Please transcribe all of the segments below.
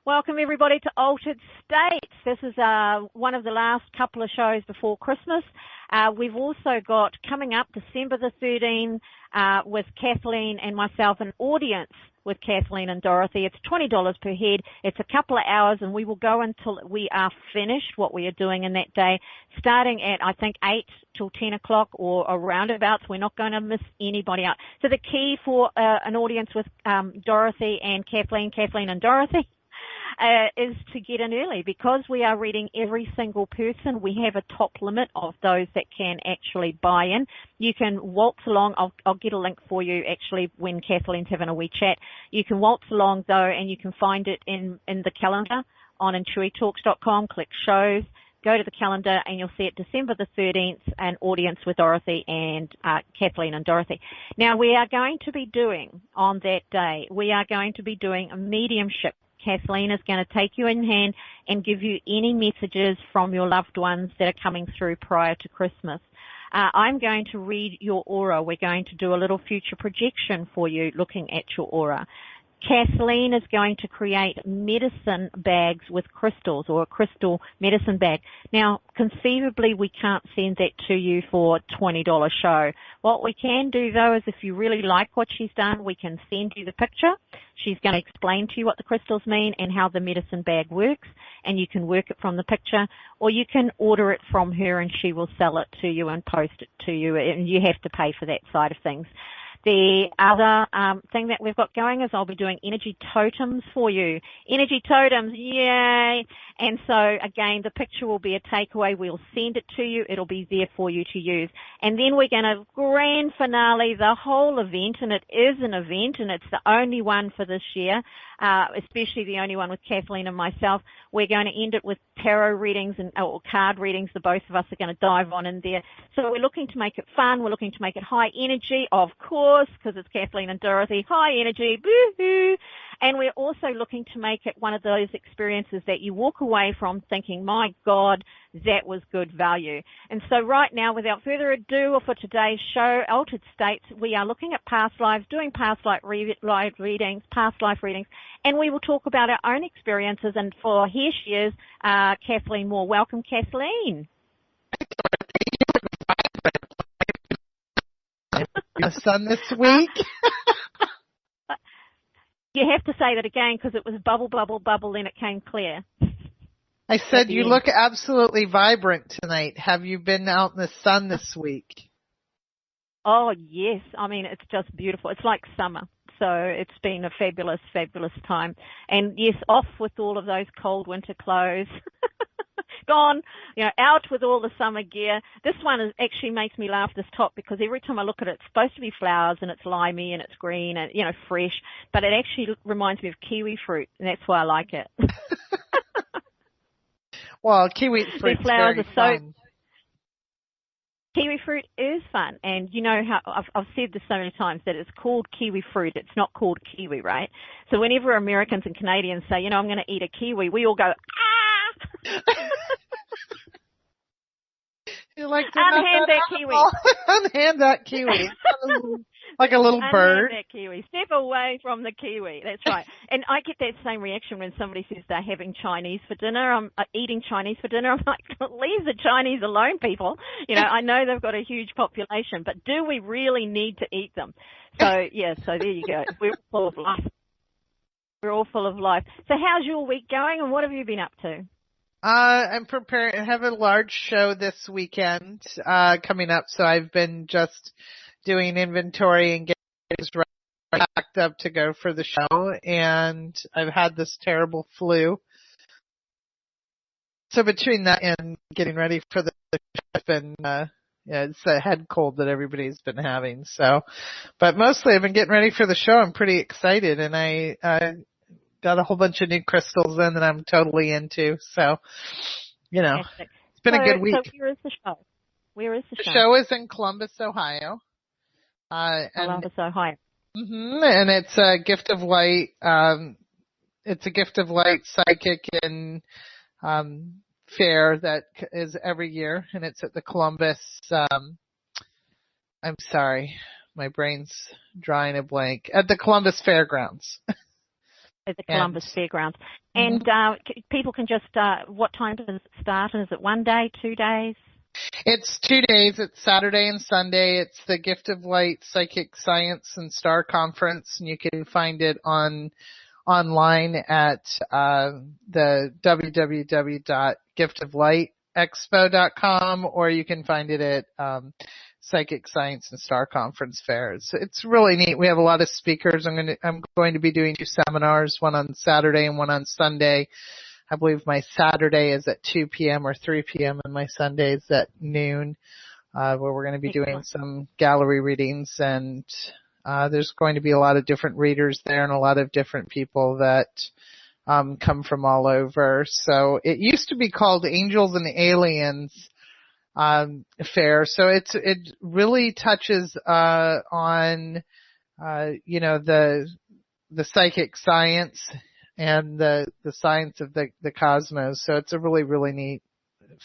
Welcome everybody to Altered States. This is one of the last couple of shows before Christmas. We've also got coming up December the 13th with Kathleen and myself an audience with Kathleen and Dorothy. It's $20 per head. It's a couple of hours and we will go until we are finished what we are doing in that day, starting at I think 8 till 10 o'clock or around about. So we're not going to miss anybody out. So the key for an audience with Dorothy and Kathleen and Dorothy is to get in early because we are reading every single person. We have a top limit of those that can actually buy in. You can waltz along. I'll get a link for you actually when Kathleen's having a wee chat. You can waltz along though and you can find it in the calendar on IntuiTalks.com. Click shows. Go to the calendar and you'll see it December the 13th, an audience with Dorothy and Kathleen and Dorothy. Now we are going to be doing on that day, we are going to be doing a mediumship. Kathleen is going to take you in hand and give you any messages from your loved ones that are coming through prior to Christmas. I'm going to read your aura. We're going to do a little future projection for you looking at your aura. Kathleen is going to create medicine bags with crystals or a crystal medicine bag. Now, conceivably, we can't send that to you for a $20 show. What we can do, though, is if you really like what she's done, we can send you the picture. She's going to explain to you what the crystals mean and how the medicine bag works, and you can work it from the picture, or you can order it from her and she will sell it to you and post it to you, and you have to pay for that side of things. The other thing that we've got going is I'll be doing energy totems for you. Energy totems, yay! And so, again, the picture will be a takeaway. We'll send it to you. It'll be there for you to use. And then we're going to grand finale the whole event, and it is an event, and it's the only one for this year, especially the only one with Kathleen and myself. We're going to end it with tarot readings or card readings. The both of us are going to dive on in there. So we're looking to make it fun. We're looking to make it high energy, of course, because it's Kathleen and Dorothy, high energy, boo-hoo. And we're also looking to make it one of those experiences that you walk away from thinking, my God, that was good value. And so right now, without further ado, or for today's show, Altered States, we are looking at past lives, doing past life readings, and we will talk about our own experiences. And for here she is, Kathleen-Moore. Welcome, Kathleen. The sun this week. You have to say that again because it was bubble, bubble, bubble, then it came clear. I said you look absolutely vibrant tonight. Have you been out in the sun this week? Oh, yes. I mean, it's just beautiful. It's like summer. So it's been a fabulous, fabulous time. And, yes, off with all of those cold winter clothes. Gone, out with all the summer gear. This one actually makes me laugh, this top, because every time I look at it, it's supposed to be flowers and it's limey and it's green and, fresh, but it actually reminds me of kiwi fruit, and that's why I like it. Well, kiwi fruit is very fun. Kiwi fruit is fun, and you know how I've said this so many times that it's called kiwi fruit. It's not called kiwi, right? So whenever Americans and Canadians say, I'm going to eat a kiwi, we all go, ah! You're like, unhand that kiwi. Unhand that kiwi. Like a little bird. Unhand that kiwi. Step away from the kiwi. That's right. And I get that same reaction when somebody says they're having Chinese for dinner. I'm eating Chinese for dinner. I'm like, leave the Chinese alone, people. I know they've got a huge population, but do we really need to eat them? So, yeah, so there you go. We're full of life. We're all full of life. So how's your week going and what have you been up to? I'm preparing. I have a large show this weekend coming up, so I've been just doing inventory and getting packed up to go for the show. And I've had this terrible flu, so between that and getting ready for the show, and it's a head cold that everybody's been having. So, but mostly I've been getting ready for the show. I'm pretty excited, and I got a whole bunch of new crystals in that I'm totally into. So, Fantastic. It's been a good week. So where is the show? The show is in Columbus, Ohio. Columbus, Ohio. And it's a Gift of Light. It's a Gift of Light psychic and fair that is every year, and it's at the Columbus. I'm sorry, my brain's drawing a blank. At the Columbus Fairgrounds. at the Columbus Fairgrounds. Mm-hmm. And people can just, what time does it start? And is it 1 day, 2 days? It's 2 days. It's Saturday and Sunday. It's the Gift of Light Psychic Science and Star Conference, and you can find it online at the www.giftoflightexpo.com, or you can find it at Psychic Science and Star Conference Fair. It's really neat. We have a lot of speakers. I'm going to be doing 2 seminars, one on Saturday and one on Sunday. I believe my Saturday is at 2 p.m. or 3 p.m. and my Sunday is at noon, where we're going to be doing some gallery readings, and there's going to be a lot of different readers there and a lot of different people that come from all over. So it used to be called Angels and Aliens Fair. So it really touches on the psychic science and the science of the cosmos. So it's a really, really neat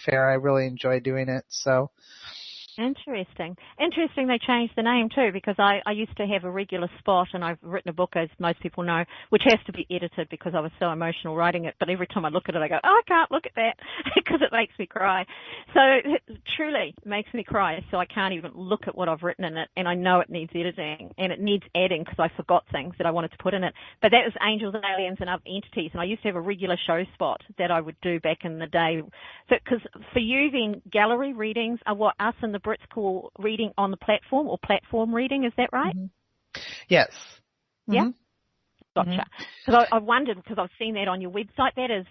fair. I really enjoy doing it. So Interesting they changed the name too, because I used to have a regular spot, and I've written a book, as most people know, which has to be edited because I was so emotional writing it, but every time I look at it I go, oh, I can't look at that because it makes me cry. So it truly makes me cry, so I can't even look at what I've written in it, and I know it needs editing and it needs adding because I forgot things that I wanted to put in it. But that was Angels and Aliens and Other Entities, and I used to have a regular show spot that I would do back in the day. So, because for you then, gallery readings are what us and the Brits call reading on the platform, or platform reading, is that right? Mm-hmm. Yes. Yeah? Mm-hmm. Gotcha. Because I wondered, because I've seen that on your website. That is,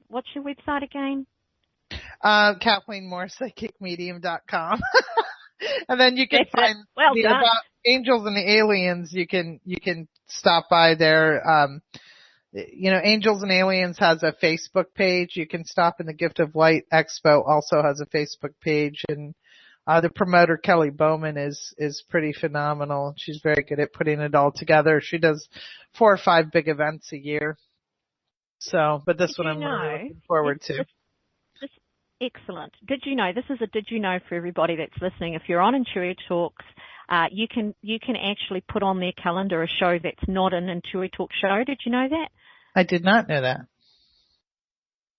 what's your website again? Kathleen-moore, psychicmedium.com. And then you can find about Angels and the Aliens. You can stop by there. Angels and Aliens has a Facebook page. You can stop in the Gift of Light Expo also has a Facebook page, and the promoter, Kelly Bowman, is pretty phenomenal. She's very good at putting it all together. She does 4 or 5 big events a year. So, but this one I'm really looking forward to. Excellent. Did you know, this is a did you know for everybody that's listening. If you're on IntuiTalks, you can actually put on their calendar a show that's not an IntuiTalks show. Did you know that? I did not know that.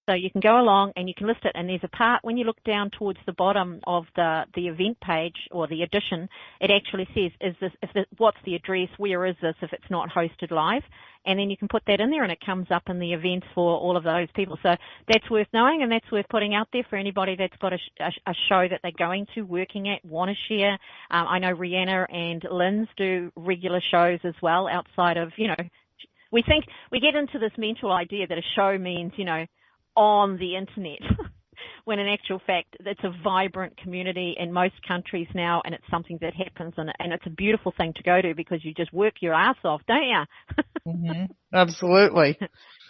So you can go along and you can list it, and there's a part when you look down towards the bottom of the event page or the edition, it actually says, what's the address, where is this if it's not hosted live? And then you can put that in there and it comes up in the events for all of those people. So that's worth knowing, and that's worth putting out there for anybody that's got a show that they're going to, working at, want to share. I know Rihanna and Lynn's do regular shows as well outside of, we get into this mental idea that a show means, on the internet, when in actual fact it's a vibrant community in most countries now, and it's something that happens, and it's a beautiful thing to go to because you just work your ass off, don't you? Mm-hmm. Absolutely.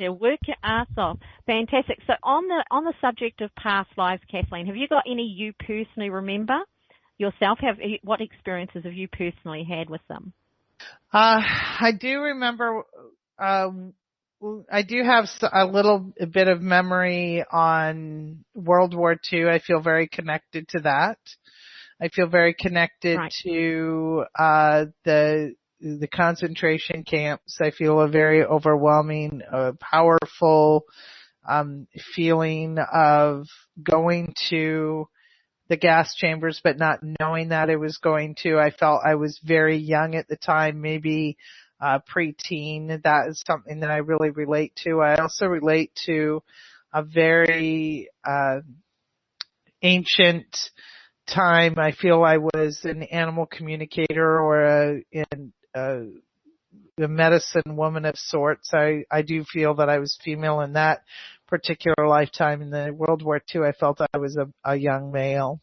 Yeah, work your ass off. Fantastic. So on the subject of past lives, Kathleen, have you got any you personally remember yourself? What experiences have you personally had with them? I do remember. I do have a little bit of memory on World War II. I feel very connected to that. I feel very connected to the concentration camps. I feel a very overwhelming, powerful feeling of going to the gas chambers, but not knowing that I was going to. I felt I was very young at the time, maybe preteen. That is something that I really relate to. I also relate to a very ancient time. I feel I was an animal communicator or a medicine woman of sorts. I do feel that I was female in that particular lifetime. In the World War II, I felt I was a young male.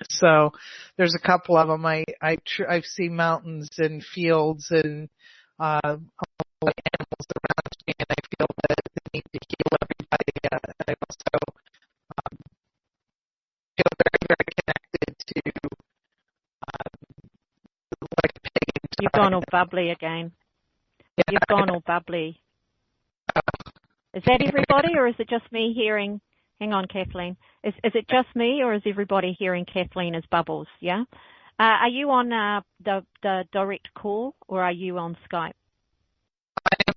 So there's a couple of them. I've seen mountains and fields and all the animals around me, and I feel the need to heal everybody. I also feel very, very connected to like pagan time. You've gone all bubbly again. Yeah, you've gone all bubbly. Is that everybody, or is it just me hearing? Hang on, Kathleen. Is it just me, or is everybody hearing Kathleen as bubbles? Yeah. Are you on the direct call, or are you on Skype? I am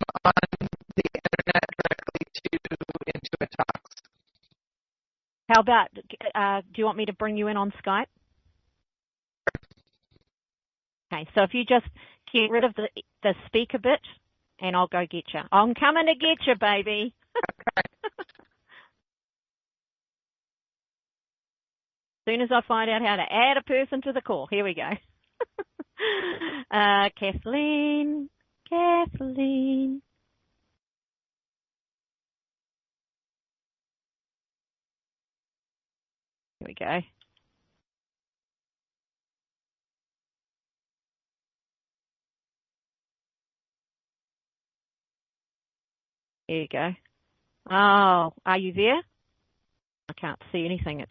How about, do you want me to bring you in on Skype? Okay, so if you just get rid of the speaker bit, and I'll go get you. I'm coming to get you, baby. As soon as I find out how to add a person to the call. Here we go. Kathleen. Here we go. Here you go. Oh, are you there? I can't see anything.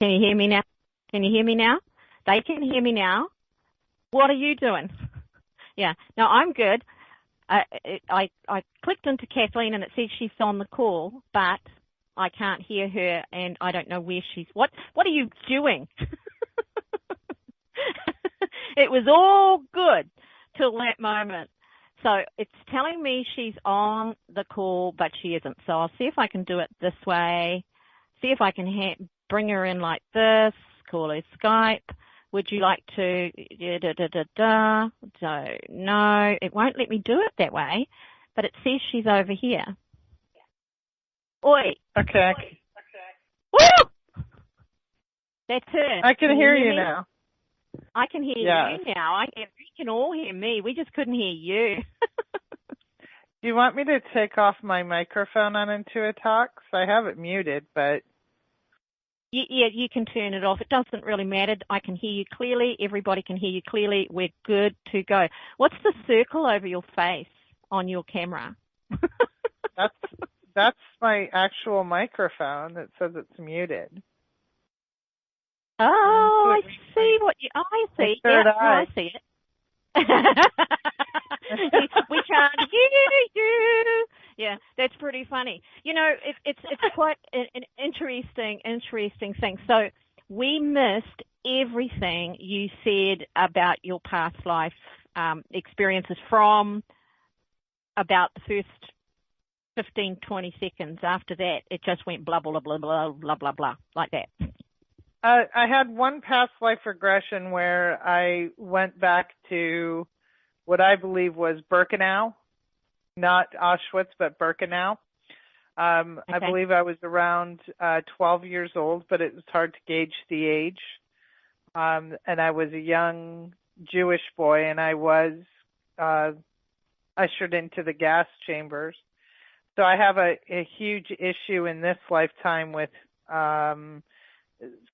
Can you hear me now? Can you hear me now? They can hear me now. What are you doing? Yeah. No, I'm good. I clicked into Kathleen and it says she's on the call, but I can't hear her and I don't know where she's. What are you doing? It was all good till that moment. So it's telling me she's on the call, but she isn't. So I'll see if I can do it this way. see if I can bring her in like this, call her Skype. Would you like to, So, no, it won't let me do it that way, but it says she's over here. Oi. Okay. Woo! That's her. I can hear you now. I can hear you now. You can all hear me. We just couldn't hear you. Do you want me to take off my microphone on IntuiTalks? I have it muted, but... Yeah, you can turn it off. It doesn't really matter. I can hear you clearly. Everybody can hear you clearly. We're good to go. What's the circle over your face on your camera? That's my actual microphone that says it's muted. Oh, I see what you... I see. Yeah, I see it. We can't hear you. Yeah, that's pretty funny. You know, it's quite an interesting thing. So we missed everything you said about your past life experiences from about the first 15, 20 seconds. After that, it just went blah, blah, blah, blah, blah, blah, blah, like that. I had one past life regression where I went back to what I believe was Birkenau, not Auschwitz, but Birkenau. Okay. I believe I was around 12 years old, but it was hard to gauge the age. And I was a young Jewish boy, and I was ushered into the gas chambers. So I have a huge issue in this lifetime with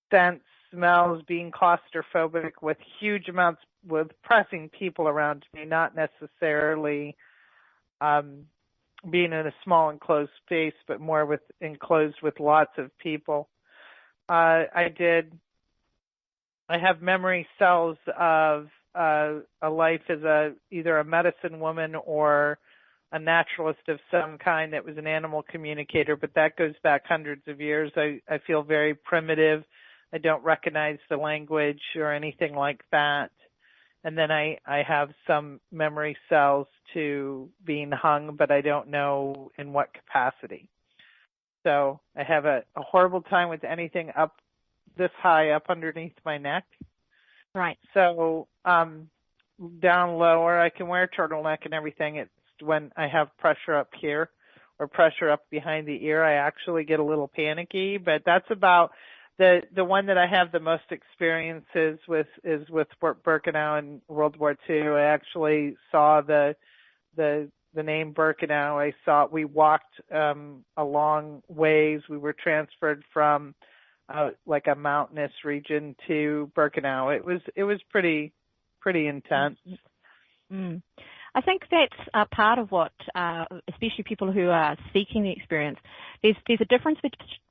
scents, smells, being claustrophobic with huge amounts, with pressing people around me, not necessarily being in a small enclosed space, but more enclosed with lots of people. I have memory cells of a life as either a medicine woman or a naturalist of some kind that was an animal communicator, but that goes back hundreds of years. I feel very primitive. I don't recognize the language or anything like that. And then I have some memory cells to being hung, but I don't know in what capacity. So I have a horrible time with anything up this high up underneath my neck. Right. So down lower, I can wear a turtleneck and everything. It's when I have pressure up here or pressure up behind the ear, I actually get a little panicky, but that's about the one that I have the most experiences with is with Birkenau in World War II. I actually saw the name Birkenau. We walked a long ways. We were transferred from like a mountainous region to Birkenau. It was pretty intense. Mm. I think that's a part of what, especially people who are seeking the experience, there's a difference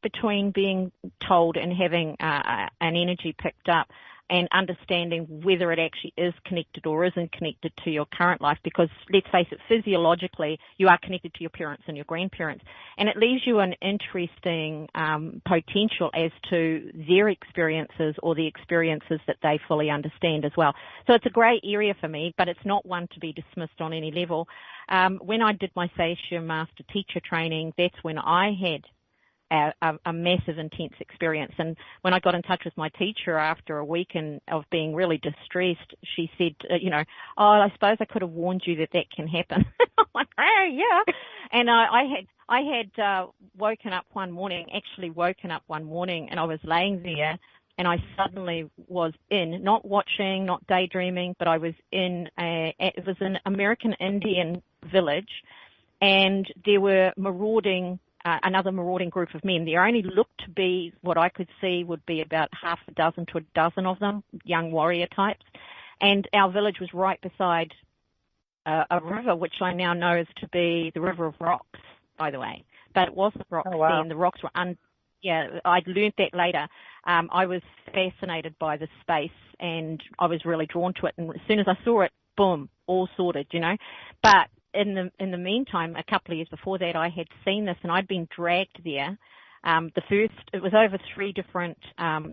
between being told and having an energy picked up and understanding whether it actually is connected or isn't connected to your current life, because let's face it, physiologically you are connected to your parents and your grandparents, and it leaves you an interesting potential as to their experiences or the experiences that they fully understand as well. So it's a grey area for me, but it's not one to be dismissed on any level. When I did my Seisha Master Teacher training, that's when I had a massive, intense experience. And when I got in touch with my teacher after a week of being really distressed, she said, oh, I suppose I could have warned you that can happen. I'm like, oh, yeah. And I had woken up one morning, and I was laying there, and I suddenly was not watching, not daydreaming, but I was it was an American Indian village, and there were another marauding group of men. There only looked to be, what I could see would be about half a dozen to a dozen of them, young warrior types. And our village was right beside a river, which I now know is to be the River of Rocks, by the way. But it wasn't rocks then. The rocks were I'd learnt that later. I was fascinated by the space, and I was really drawn to it. And as soon as I saw it, boom, all sorted, But in the meantime, a couple of years before that, I had seen this, and I'd been dragged there. It was over 3 different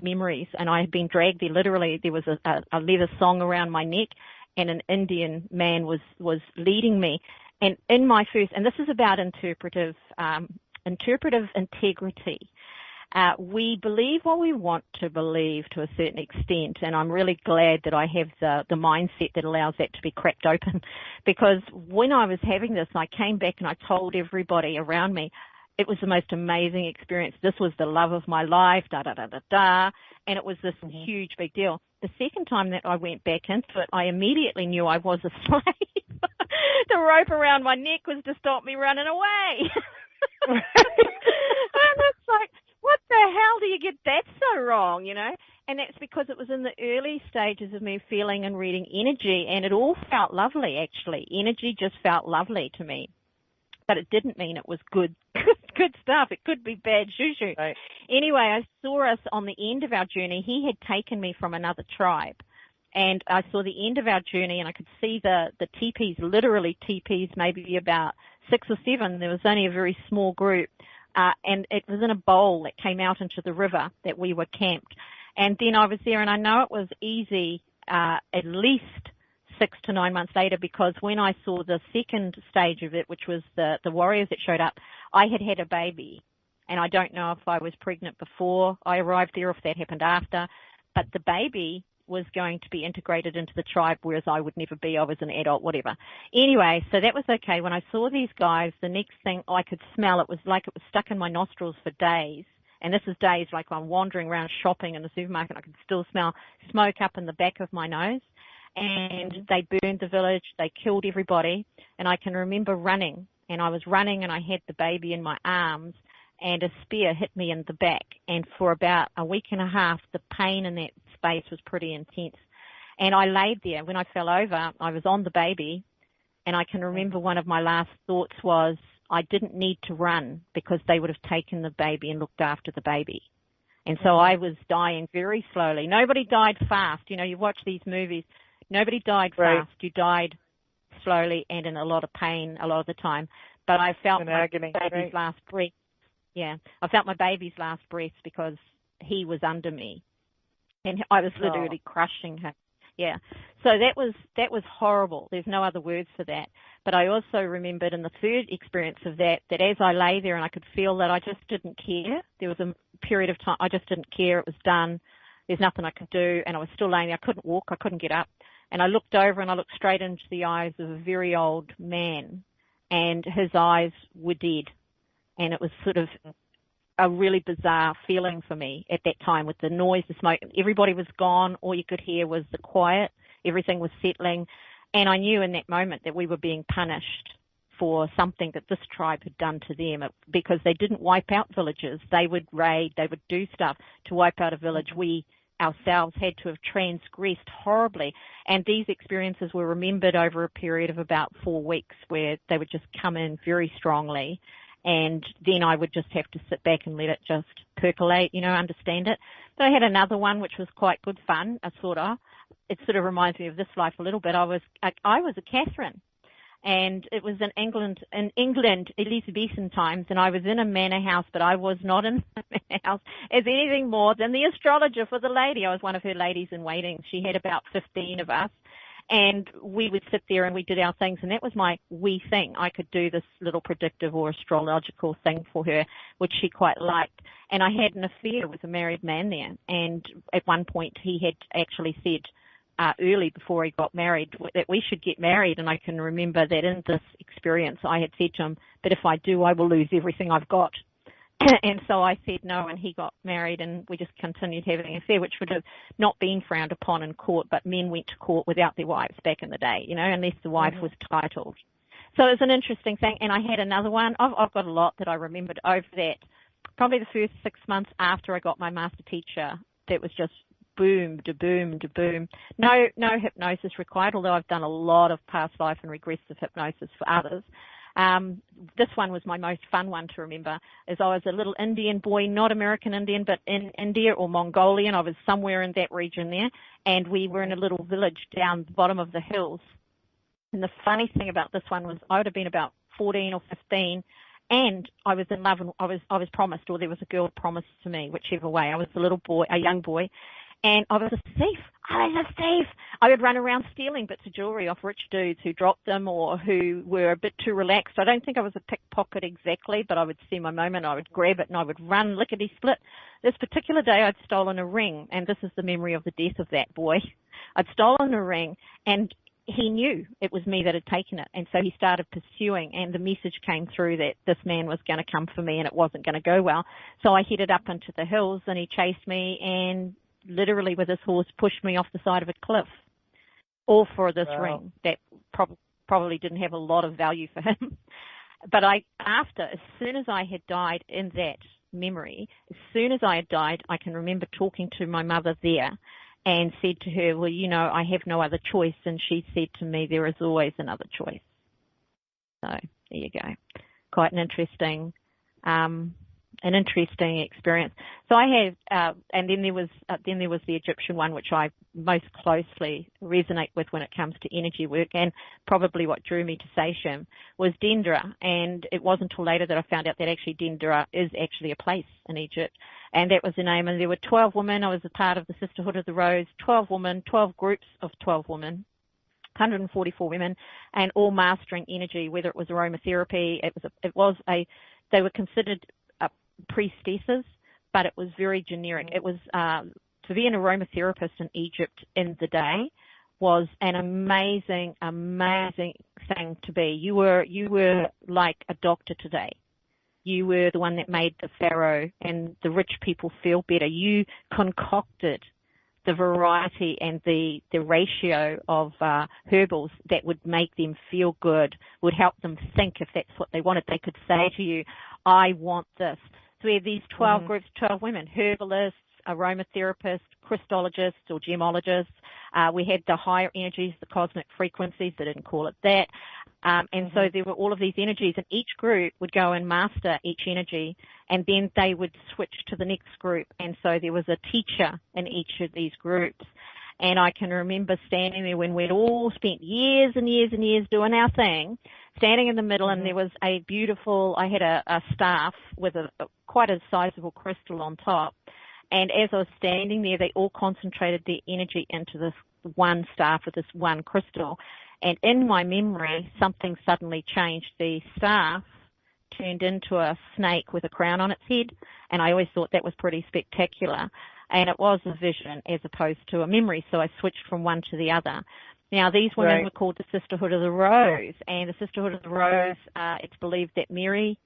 memories, and I had been dragged there. Literally, there was a leather thong around my neck, and an Indian man was leading me. And in my first, and this is about interpretive integrity. we believe what we want to believe to a certain extent, and I'm really glad that I have the mindset that allows that to be cracked open, because when I was having this, I came back and I told everybody around me, it was the most amazing experience. This was the love of my life, and it was this huge big deal. The second time that I went back into it, I immediately knew I was a slave. The rope around my neck was to stop me running away. And it's like, what the hell do you get that so wrong, And that's because it was in the early stages of me feeling and reading energy, and it all felt lovely, actually. Energy just felt lovely to me. But it didn't mean it was good stuff. It could be bad shoo-shoo. Right. Anyway, I saw us on the end of our journey. He had taken me from another tribe. And I saw the end of our journey, and I could see the teepees, literally teepees, maybe about 6 or 7. There was only a very small group. And it was in a bowl that came out into the river that we were camped. And then I was there, and I know it was easy at least 6 to 9 months later, because when I saw the second stage of it, which was the warriors that showed up, I had a baby. And I don't know if I was pregnant before I arrived there, or if that happened after. But the baby was going to be integrated into the tribe, whereas I would never be. I was an adult, whatever. Anyway, so that was okay. When I saw these guys, the next thing I could smell, it was like it was stuck in my nostrils for days. And this is days like I'm wandering around shopping in the supermarket. I could still smell smoke up in the back of my nose. And they burned the village. They killed everybody. And I can remember running. And I was running, and I had the baby in my arms, and a spear hit me in the back. And for about a week and a half, the pain in that space was pretty intense. And I laid there. When I fell over, I was on the baby, and I can remember one of my last thoughts was, I didn't need to run, because they would have taken the baby and looked after the baby. And so I was dying very slowly. Nobody died fast. You watch these movies. Nobody died fast. You died slowly and in a lot of pain a lot of the time. But I felt my baby's last breath. Yeah, I felt my baby's last breath because he was under me, and I was literally crushing him. Yeah, so that was horrible. There's no other words for that. But I also remembered in the third experience of that as I lay there and I could feel that I just didn't care. There was a period of time I just didn't care. It was done. There's nothing I could do, and I was still laying there. I couldn't walk. I couldn't get up. And I looked over and I looked straight into the eyes of a very old man, and his eyes were dead. And it was sort of a really bizarre feeling for me at that time, with the noise, the smoke. Everybody was gone. All you could hear was the quiet. Everything was settling. And I knew in that moment that we were being punished for something that this tribe had done to them, because they didn't wipe out villages. They would raid. They would do stuff to wipe out a village. We ourselves had to have transgressed horribly. And these experiences were remembered over a period of about 4 weeks, where they would just come in very strongly. And then I would just have to sit back and let it just percolate, understand it. But I had another one which was quite good fun, it sort of reminds me of this life a little bit. I was a Catherine, and it was in England, Elizabethan times, and I was in a manor house, but I was not in the manor house as anything more than the astrologer for the lady. I was one of her ladies in waiting. She had about 15 of us. And we would sit there and we did our things, and that was my wee thing. I could do this little predictive or astrological thing for her, which she quite liked. And I had an affair with a married man there, and at one point he had actually said early before he got married that we should get married. And I can remember that in this experience I had said to him, but if I do, I will lose everything I've got. And so I said no, and he got married, and we just continued having an affair, which would have not been frowned upon in court, but men went to court without their wives back in the day, unless the wife was titled. So it was an interesting thing. And I had another one. I've got a lot that I remembered over that. Probably the first 6 months after I got my master teacher, that was just boom, to boom, to boom. No hypnosis required, although I've done a lot of past life and regressive hypnosis for others. This one was my most fun one to remember, as I was a little Indian boy, not American Indian, but in India or Mongolian. I was somewhere in that region there, and we were in a little village down the bottom of the hills. And the funny thing about this one was I would have been about 14 or 15, and I was in love, and I was promised, or there was a girl promised to me, whichever way. I was a young boy, And I was a thief. I was a thief. I would run around stealing bits of jewelry off rich dudes who dropped them or who were a bit too relaxed. I don't think I was a pickpocket exactly, but I would see my moment, I would grab it, and I would run lickety-split. This particular day, I'd stolen a ring, and this is the memory of the death of that boy. I'd stolen a ring, and he knew it was me that had taken it, and so he started pursuing, and the message came through that this man was going to come for me and it wasn't going to go well. So I headed up into the hills, and he chased me and literally with his horse pushed me off the side of a cliff, all for this ring that probably didn't have a lot of value for him. But as soon as I had died in that memory, as soon as I had died, I can remember talking to my mother there and said to her, well, you know, I have no other choice. And she said to me, there is always another choice. So there you go. Quite an interesting experience. So I have, and then there was the Egyptian one, which I most closely resonate with when it comes to energy work, and probably what drew me to Sachem was Dendera. And it wasn't until later that I found out that actually Dendera is actually a place in Egypt, and that was the name. And there were 12 women. I was a part of the Sisterhood of the Rose. 12 women, 12 groups of 12 women. 144 women, and all mastering energy, whether it was aromatherapy, they were considered priestesses, but it was very generic. It was to be an aromatherapist in Egypt in the day was an amazing thing to be. You were like a doctor today. You were the one that made the pharaoh and the rich people feel better. You concocted the variety and the ratio of herbals that would make them feel good, would help them think if that's what they wanted. They could say to you, I want this. So we had these 12 groups, 12 women, herbalists, aromatherapists, crystallologists or gemologists. We had the higher energies, the cosmic frequencies. They didn't call it that. And so there were all of these energies, and each group would go and master each energy, and then they would switch to the next group. And so there was a teacher in each of these groups. And I can remember standing there when we'd all spent years and years and years doing our thing, standing in the middle, and there was a beautiful, I had a staff with quite a sizable crystal on top. And as I was standing there, they all concentrated their energy into this one staff with this one crystal. And in my memory, something suddenly changed. The staff turned into a snake with a crown on its head, and I always thought that was pretty spectacular. And it was a vision as opposed to a memory, so I switched from one to the other. Now, these women were called the Sisterhood of the Rose, and the Sisterhood of the Rose, it's believed that Mary,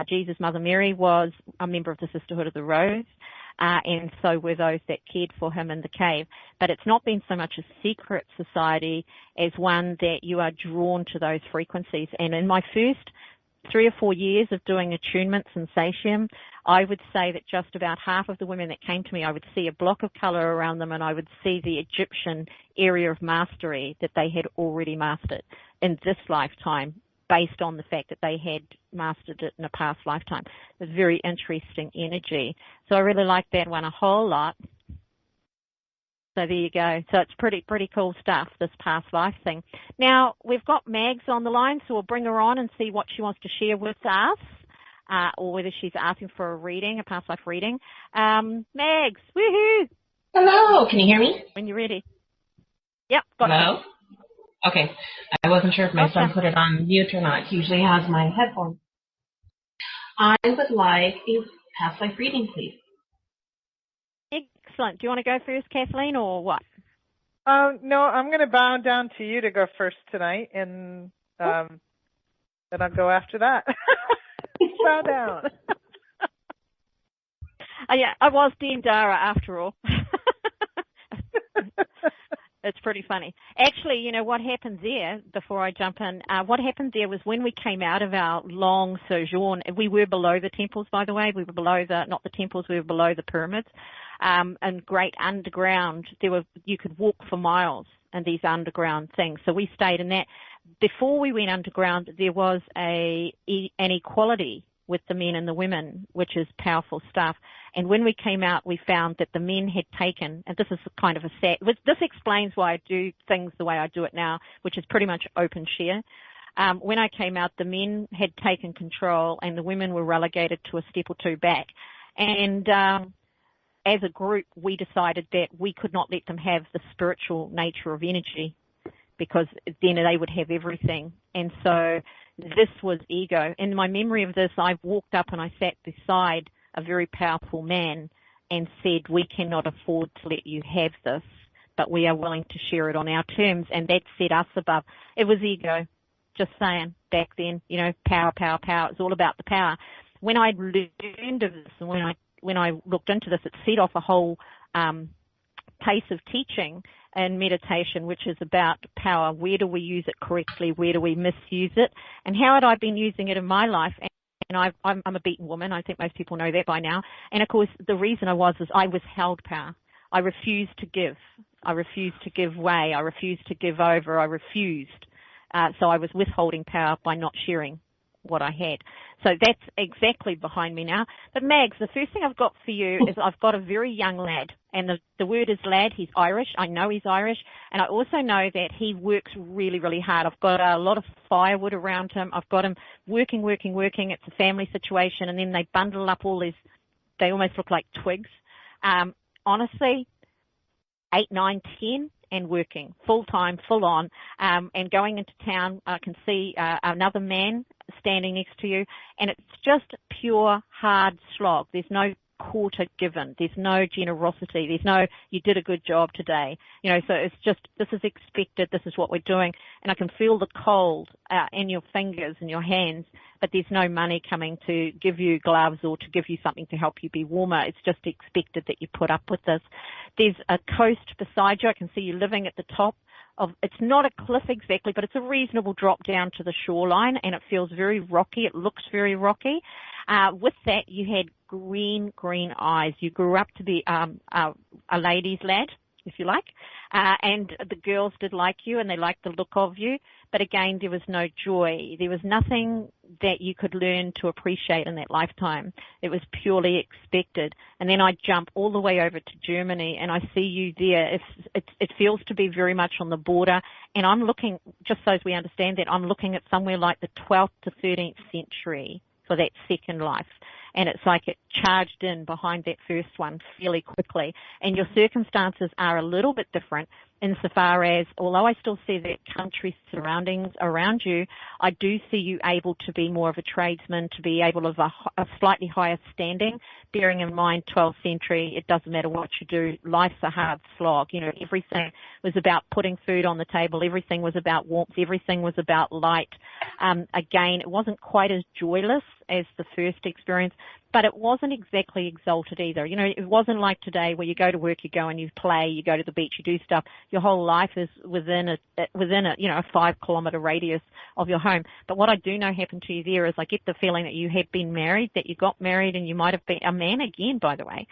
Jesus' mother Mary, was a member of the Sisterhood of the Rose. And so were those that cared for him in the cave. But it's not been so much a secret society as one that you are drawn to those frequencies. And in my first 3 or 4 years of doing attunements in Sachem, I would say that just about half of the women that came to me, I would see a block of color around them, and I would see the Egyptian area of mastery that they had already mastered in this lifetime, based on the fact that they had mastered it in a past lifetime. It was very interesting energy. So I really like that one a whole lot. So there you go. So it's pretty cool stuff, this past life thing. Now, we've got Mags on the line, so we'll bring her on and see what she wants to share with us, or whether she's asking for a reading, a past life reading. Mags, woohoo! Hello, can you hear me? When you're ready. Yep, got Hello? it. Okay, I wasn't sure if my son put it on mute or not. He usually has my headphones. I would like a past life reading, please. Excellent. Do you want to go first, Kathleen, or what? No, I'm going to bow down to you to go first tonight, and then I'll go after that. Bow down. Yeah, I was Dendera after all. It's pretty funny. Actually, you know, what happened there, before I jump in, what happened there was when we came out of our long sojourn, we were below the temples, by the way. We were below not the temples, we were below the pyramids. And great underground, you could walk for miles in these underground things. So we stayed in that. Before we went underground, there was an equality with the men and the women, which is powerful stuff. And when we came out, we found that the men had taken, and this is kind of this explains why I do things the way I do it now, which is pretty much open share. When I came out, the men had taken control and the women were relegated to a step or two back. And as a group, we decided that we could not let them have the spiritual nature of energy, because then they would have everything. And so this was ego. In my memory of this, I walked up and I sat beside a very powerful man and said, we cannot afford to let you have this, but we are willing to share it on our terms. And that set us above. It was ego, just saying, back then, power, power, power. It's all about the power. When I learned of this and when I looked into this, it set off a whole pace of teaching and meditation, which is about power. Where do we use it correctly? Where do we misuse it? And how had I been using it in my life? And I'm a beaten woman. I think most people know that by now. And, of course, the reason is I withheld power. I refused to give. I refused to give way. I refused to give over. I refused. So I was withholding power by not sharing what I had. So that's exactly behind me now. But Mags, the first thing I've got for you is I've got a very young lad, and the word is lad. He's Irish. I know he's Irish, and I also know that he works really, really hard. I've got a lot of firewood around him. I've got him working. It's a family situation, and then they bundle up all these, they almost look like twigs. Honestly, 8, 9, 10, and working full-time, full-on, and going into town. I can see another man standing next to you, and it's just pure hard slog. There's no quarter given. There's no generosity. There's no, you did a good job today. So it's just, this is expected. This is what we're doing. And I can feel the cold in your fingers and your hands, but there's no money coming to give you gloves or to give you something to help you be warmer. It's just expected that you put up with this. There's a coast beside you. I can see you living at the top of, it's not a cliff exactly, but it's a reasonable drop down to the shoreline, and it feels very rocky. It looks very rocky. With that, you had green eyes. You grew up to be a ladies' lad, if you like, and the girls did like you, and they liked the look of you. But again, there was no joy. There was nothing that you could learn to appreciate in that lifetime. It was purely expected. And then I jump all the way over to Germany, and I see you there. It feels to be very much on the border. And I'm looking, just so as we understand that, I'm looking at somewhere like the 12th to 13th century for that second life. And it's like it charged in behind that first one fairly quickly. And your circumstances are a little bit different insofar as, although I still see that country surroundings around you, I do see you able to be more of a tradesman, to be able of a slightly higher standing, bearing in mind 12th century, it doesn't matter what you do, life's a hard slog. Everything was about putting food on the table, everything was about warmth, everything was about light. Again, it wasn't quite as joyless as the first experience, but it wasn't exactly exalted either. It wasn't like today where you go to work, you go and you play, you go to the beach, you do stuff. Your whole life is within a 5-kilometre radius of your home. But what I do know happened to you there is I get the feeling that you had been married, that you got married, and you might have been a man again, by the way,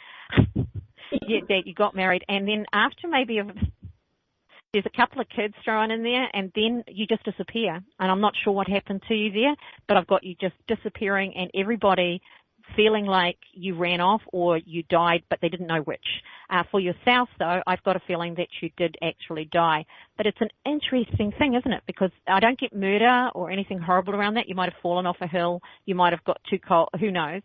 that you got married. And then after maybe there's a couple of kids thrown in there, and then you just disappear. And I'm not sure what happened to you there, but I've got you just disappearing, and everybody feeling like you ran off or you died, but they didn't know which. For yourself, though, I've got a feeling that you did actually die. But it's an interesting thing, isn't it? Because I don't get murder or anything horrible around that. You might have fallen off a hill. You might have got too cold. Who knows?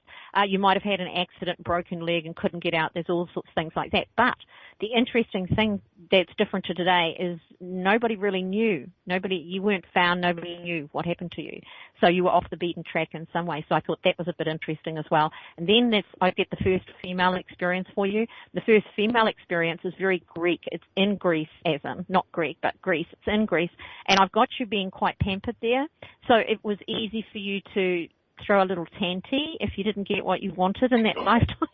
You might have had an accident, broken leg, and couldn't get out. There's all sorts of things like that. But the interesting thing that's different to today is nobody really knew. You weren't found. Nobody knew what happened to you. So you were off the beaten track in some way. So I thought that was a bit interesting as well. And then I get the first female experience for you. The first female experience is very Greek. It's in Greece, as in, not Greek, but Greece. It's in Greece. And I've got you being quite pampered there. So it was easy for you to throw a little tanty if you didn't get what you wanted in that lifetime.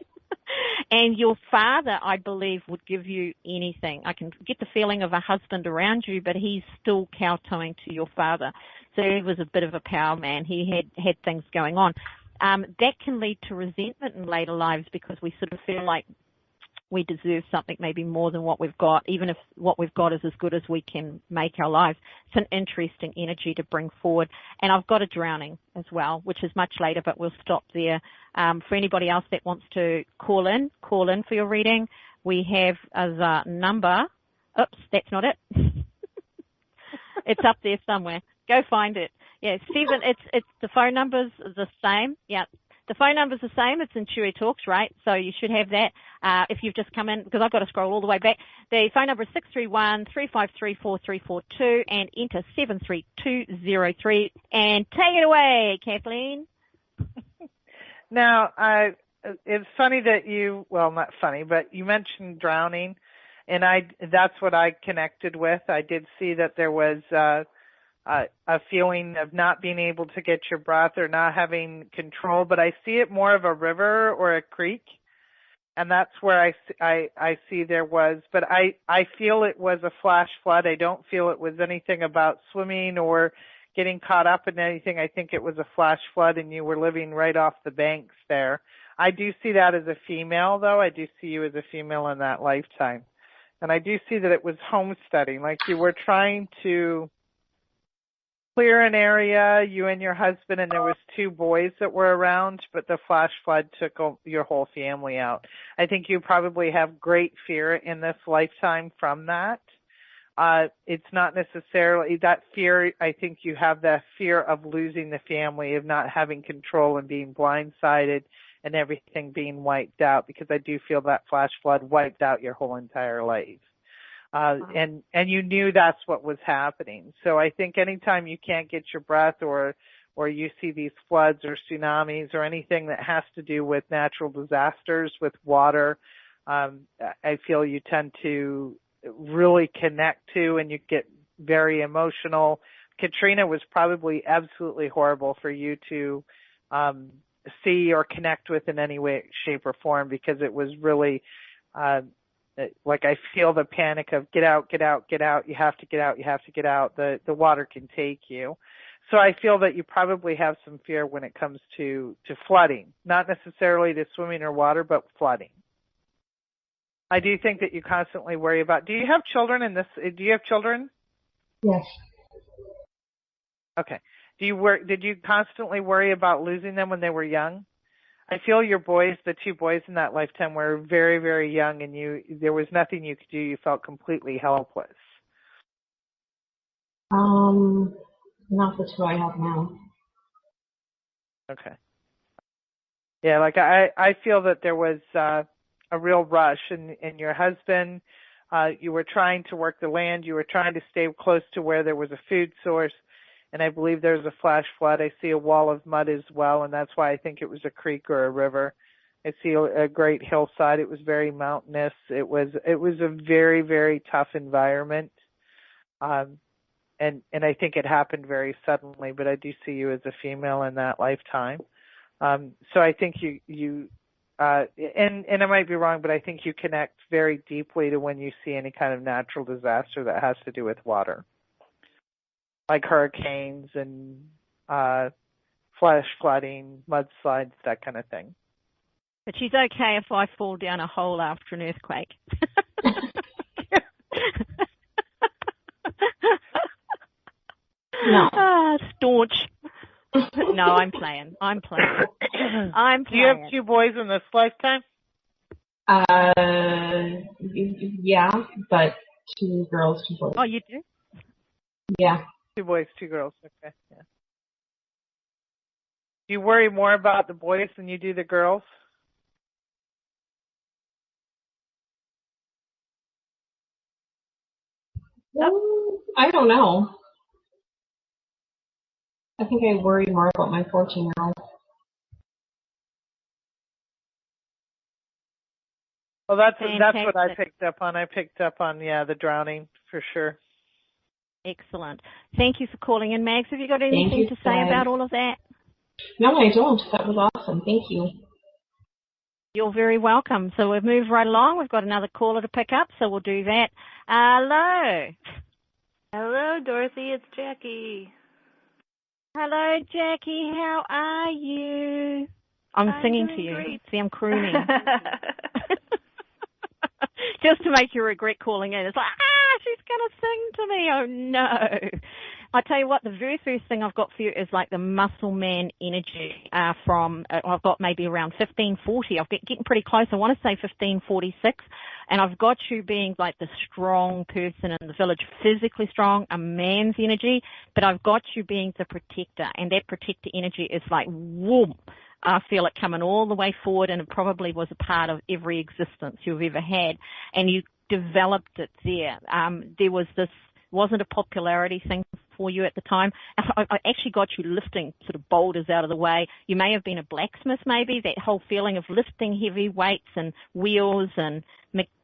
And your father, I believe, would give you anything. I can get the feeling of a husband around you, but he's still kowtowing to your father. So he was a bit of a power man. He had things going on. That can lead to resentment in later lives because we sort of feel like we deserve something maybe more than what we've got, even if what we've got is as good as we can make our lives. It's an interesting energy to bring forward. And I've got a drowning as well, which is much later, but we'll stop there. For anybody else that wants to call in for your reading, we have a number. Oops, that's not it. It's up there somewhere. Go find it. Yeah, Stephen, it's the phone number's the same. Yeah, The phone number's the same. It's IntuiTalks, right? So you should have that if you've just come in, because I've got to scroll all the way back. The phone number is 631-353-4342 and enter 73203. And take it away, Kathleen. Now, it's funny that well, not funny, but you mentioned drowning, and that's what I connected with. I did see that there was a feeling of not being able to get your breath or not having control, but I see it more of a river or a creek, and that's where I see there was, but I feel it was a flash flood. I don't feel it was anything about swimming or getting caught up in anything. I think it was a flash flood and you were living right off the banks there. I do see that as a female, though. I do see you as a female in that lifetime. And I do see that it was homesteading, like you were trying to clear an area, you and your husband, and there was 2 boys that were around, but the flash flood took your whole family out. I think you probably have great fear in this lifetime from that. It's not necessarily that fear. I think you have the fear of losing the family, of not having control and being blindsided and everything being wiped out, because I do feel that flash flood wiped out your whole entire life. And you knew that's what was happening. So I think anytime you can't get your breath or you see these floods or tsunamis or anything that has to do with natural disasters with water, I feel you tend to really connect to, and you get very emotional. Katrina was probably absolutely horrible for you to see or connect with in any way, shape, or form, because it was really like I feel the panic of get out, get out, get out, you have to get out, you have to get out, the water can take you. So I feel that you probably have some fear when it comes to flooding, not necessarily to swimming or water, but flooding. I do think that you constantly worry about, do you have children in this, do you have children? Yes. Okay. Did you constantly worry about losing them when they were young? I feel your boys, the 2 boys in that lifetime, were very, very young, and there was nothing you could do. You felt completely helpless. Not the 2 I have now. Okay. Yeah, like I feel that there was a real rush, and your husband, you were trying to work the land, you were trying to stay close to where there was a food source, and I believe there's a flash flood. I see a wall of mud as well, and that's why I think it was a creek or a river. I see a great hillside. It was very mountainous. It was a very, very tough environment, and I think it happened very suddenly. But I do see you as a female in that lifetime. So I think you and I might be wrong, but I think you connect very deeply to when you see any kind of natural disaster that has to do with water, like hurricanes and flash flooding, mudslides, that kind of thing. But she's okay if I fall down a hole after an earthquake. No. Staunch. No, I'm playing. Do you have 2 boys in this lifetime? Yeah, but 2 girls, 2 boys. Oh, you do? Yeah. 2 boys, 2 girls. Okay. Yeah. Do you worry more about the boys than you do the girls? I don't know. I think I worry more about my 14-year-old. Well, that's what I picked up on. I picked up on, the drowning for sure. Excellent. Thank you for calling in, Mags. Have you got anything to say about all of that? No, I don't. That was awesome. Thank you. You're very welcome. So we'll move right along. We've got another caller to pick up, so we'll do that. Hello. Hello, Dorothy. It's Jackie. Hello, Jackie. How are you? I'm singing to you. Great. See, I'm crooning. Just to make you regret calling in. It's like, she's going to sing to me. Oh, no. I tell you what, the very first thing I've got for you is like the muscle man energy from, I've got maybe around 1540. I'm getting pretty close. I want to say 1546. And I've got you being like the strong person in the village, physically strong, a man's energy. But I've got you being the protector. And that protector energy is like, whoom. I feel it coming all the way forward, and it probably was a part of every existence you've ever had, and you developed it there. There was this, wasn't a popularity thing for you at the time. I actually got you lifting sort of boulders out of the way. You may have been a blacksmith, maybe, that whole feeling of lifting heavy weights and wheels, and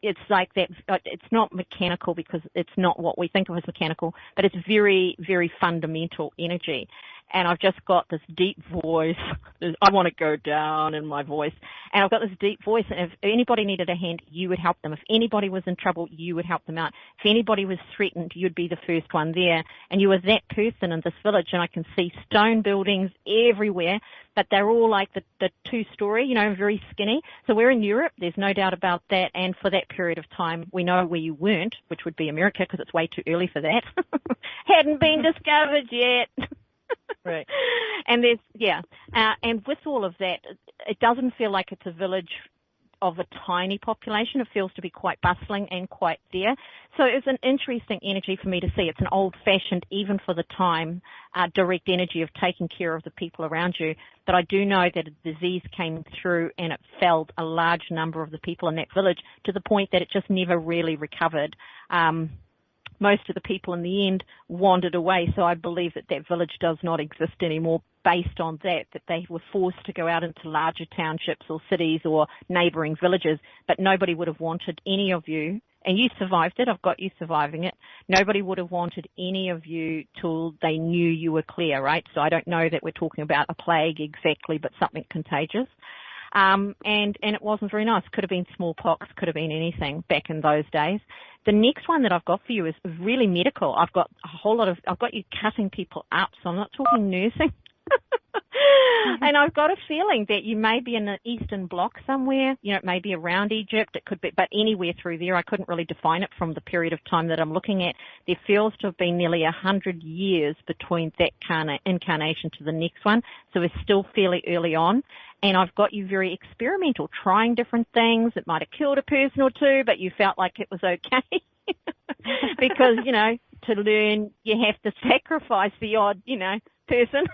it's like that. It's not mechanical because it's not what we think of as mechanical, but it's very, very fundamental energy. And I've just got this deep voice. I want to go down in my voice. And I've got this deep voice, and if anybody needed a hand, you would help them. If anybody was in trouble, you would help them out. If anybody was threatened, you'd be the first one there. And you were that person in this village, and I can see stone buildings everywhere, but they're all like the two-story, you know, very skinny. So we're in Europe, there's no doubt about that. And for that period of time, we know where you weren't, which would be America, because it's way too early for that. Hadn't been discovered yet. Right. And there's, and with all of that, it doesn't feel like it's a village of a tiny population. It feels to be quite bustling and quite there. So it's an interesting energy for me to see. It's an old-fashioned, even for the time, direct energy of taking care of the people around you. But I do know that a disease came through and it felled a large number of the people in that village to the point that it just never really recovered. Most of the people in the end wandered away, so I believe that that village does not exist anymore based on that they were forced to go out into larger townships or cities or neighbouring villages, but nobody would have wanted any of you, and you survived it, I've got you surviving it, nobody would have wanted any of you till they knew you were clear, right? So I don't know that we're talking about a plague exactly, but something contagious. And it wasn't very nice. Could have been smallpox, could have been anything back in those days. The next one that I've got for you is really medical. I've got you cutting people up, so I'm not talking nursing. And I've got a feeling that you may be in the Eastern Bloc somewhere, you know, it may be around Egypt, it could be, but anywhere through there. I couldn't really define it from the period of time that I'm looking at. There feels to have been nearly 100 years between that incarnation to the next one, so we're still fairly early on. And I've got you very experimental, trying different things. It might have killed a person or two, but you felt like it was okay. Because, you know, to learn, you have to sacrifice the odd, you know, person.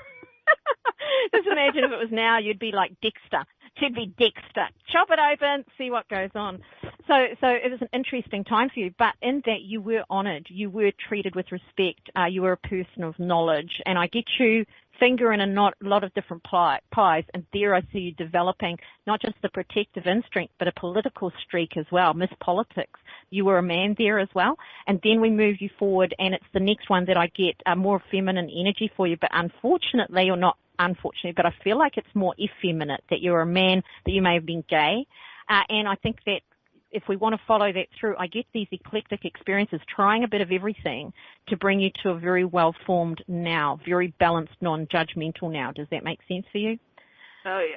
Just imagine if it was now, you'd be like Dexter. She'd be Dexter. Chop it open, see what goes on. So it was an interesting time for you, but in that you were honoured, you were treated with respect, you were a person of knowledge, and I get you finger in a lot of different pies, and there I see you developing not just the protective instinct, but a political streak as well, Miss Politics. You were a man there as well, and then we move you forward, and it's the next one that I get more feminine energy for you, but unfortunately, or not unfortunately, but I feel like it's more effeminate, that you're a man, that you may have been gay, and I think that if we want to follow that through, I get these eclectic experiences, trying a bit of everything to bring you to a very well-formed now, very balanced, non-judgmental now. Does that make sense for you? Oh,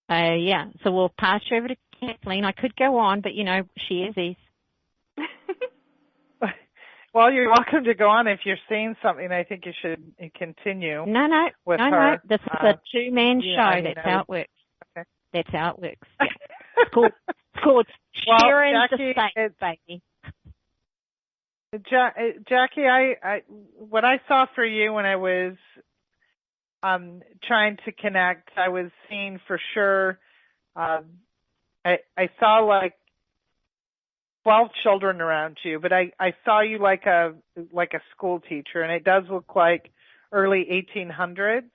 yeah. Yeah. So we'll pass you over to Kathleen. I could go on, but, you know, she is these. Well, you're welcome to go on. If you're seeing something, I think you should continue. No. Her. This is a two-man show. That's how it works. Okay. That's how it works. Yeah. It's called sharing the space, baby. Jackie, I what I saw for you when I was trying to connect, I was seeing for sure. I saw like 12 children around you, but I saw you like a school teacher, and it does look like early 1800s.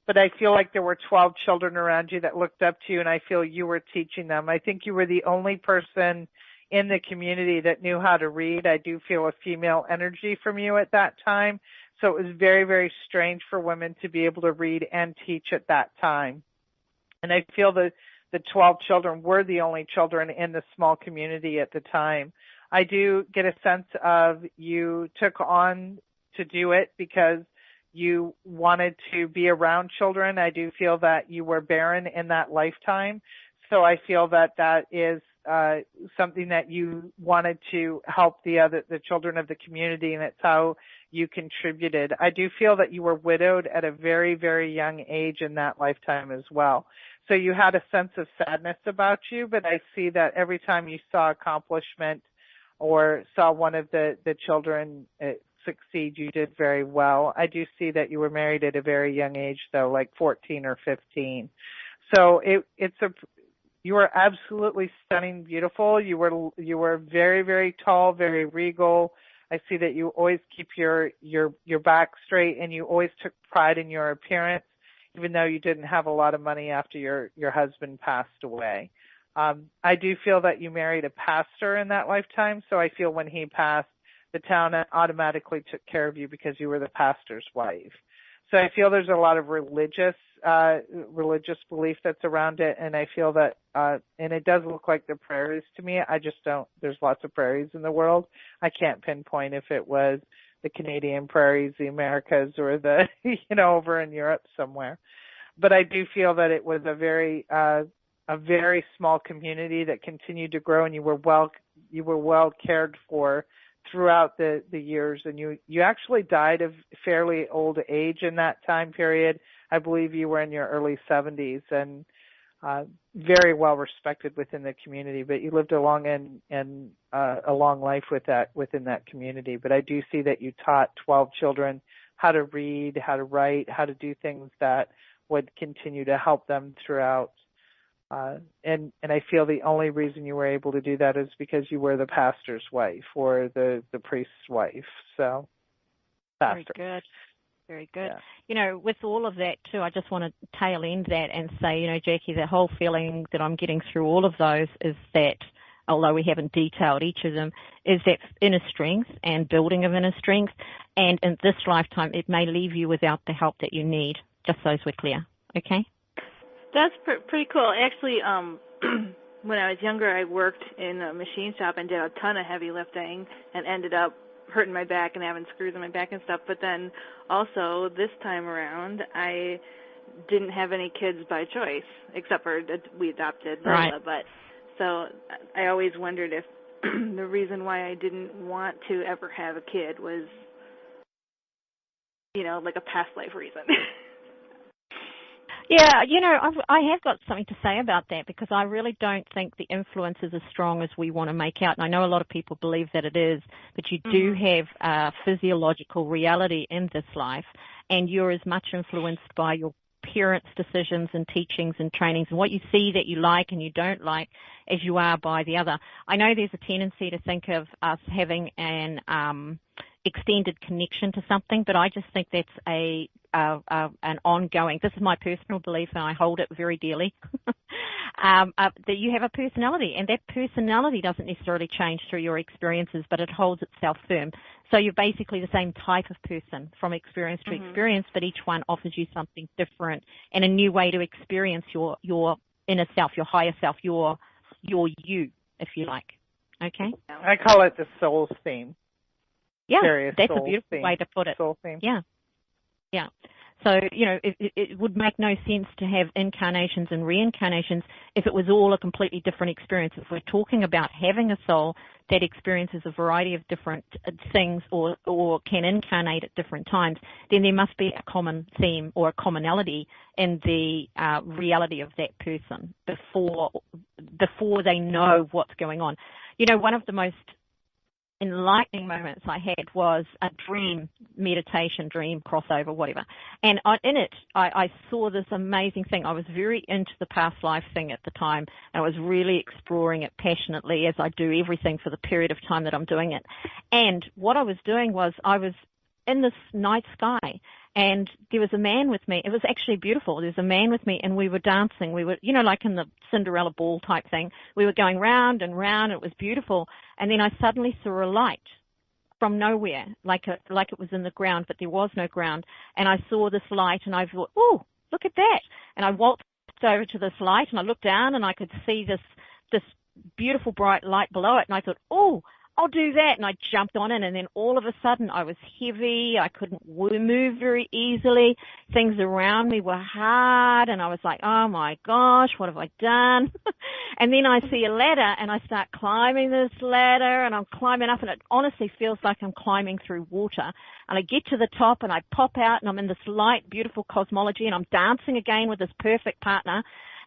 But I feel like there were 12 children around you that looked up to you, and I feel you were teaching them. I think you were the only person in the community that knew how to read. I do feel a female energy from you at that time. So it was very, very strange for women to be able to read and teach at that time. And I feel that the 12 children were the only children in the small community at the time. I do get a sense of you took on to do it because you wanted to be around children. I do feel that you were barren in that lifetime. So I feel that that is something that you wanted to help the children of the community, and it's how you contributed. I do feel that you were widowed at a very, very young age in that lifetime as well. So you had a sense of sadness about you, but I see that every time you saw accomplishment or saw one of the children succeed. You did very well. I do see that you were married at a very young age, though, like 14 or 15. So you were absolutely stunning, beautiful. You were very, very tall, very regal. I see that you always keep your back straight, and you always took pride in your appearance, even though you didn't have a lot of money after your husband passed away. I do feel that you married a pastor in that lifetime, so I feel when he passed, the town automatically took care of you because you were the pastor's wife. So I feel there's a lot of religious belief that's around it, and I feel that, and it does look like the prairies to me. I just don't, there's lots of prairies in the world. I can't pinpoint if it was the Canadian prairies, the Americas, or the, over in Europe somewhere. But I do feel that it was a very small community that continued to grow, and you were well cared for throughout the years, and you actually died of fairly old age in that time period. I believe you were in your early 70s and very well respected within the community, but you lived a long life within that community. But I do see that you taught 12 children how to read, how to write, how to do things that would continue to help them throughout. And I feel the only reason you were able to do that is because you were the pastor's wife or the priest's wife. So, pastor. Very good. Very good. Yeah. With all of that too, I just want to tail end that and say, Jackie, the whole feeling that I'm getting through all of those is that, although we haven't detailed each of them, is that inner strength and building of inner strength. And in this lifetime, it may leave you without the help that you need, just so as we're clear. Okay? That's pretty cool. Actually, when I was younger, I worked in a machine shop and did a ton of heavy lifting and ended up hurting my back and having screws in my back and stuff. But then also this time around, I didn't have any kids by choice, except for we adopted Lola. Right. But so I always wondered if the reason why I didn't want to ever have a kid was, like a past life reason. Yeah, I have got something to say about that because I really don't think the influence is as strong as we want to make out. And I know a lot of people believe that it is, but you do have a physiological reality in this life, and you're as much influenced by your parents' decisions and teachings and trainings and what you see that you like and you don't like as you are by the other. I know there's a tendency to think of us having an extended connection to something, but I just think that's an ongoing, this is my personal belief and I hold it very dearly, that you have a personality, and that personality doesn't necessarily change through your experiences, but it holds itself firm. So you're basically the same type of person from experience to experience, but each one offers you something different and a new way to experience your inner self, your higher self, your you, if you like. Okay? I call it the soul theme. Yeah, that's a beautiful way to put it. Soul theme. Yeah. Yeah. So, it would make no sense to have incarnations and reincarnations if it was all a completely different experience. If we're talking about having a soul that experiences a variety of different things or can incarnate at different times, then there must be a common theme or a commonality in the reality of that person before they know what's going on. One of the most enlightening moments I had was a dream crossover, whatever. And in it, I saw this amazing thing. I was very into the past life thing at the time. And I was really exploring it passionately, as I do everything for the period of time that I'm doing it. And what I was doing was I was in this night sky, and there was a man with me. It was actually beautiful. There was a man with me, and we were dancing. We were, like in the Cinderella ball type thing. We were going round and round. It was beautiful. And then I suddenly saw a light from nowhere, like it was in the ground, but there was no ground. And I saw this light, and I thought, oh, look at that. And I walked over to this light, and I looked down, and I could see this beautiful bright light below it. And I thought, oh, I'll do that. And I jumped on it, and then all of a sudden I was heavy. I couldn't move very easily. Things around me were hard, and I was like, oh my gosh, what have I done? And then I see a ladder, and I start climbing this ladder, and I'm climbing up, and it honestly feels like I'm climbing through water. And I get to the top, and I pop out, and I'm in this light, beautiful cosmology, and I'm dancing again with this perfect partner.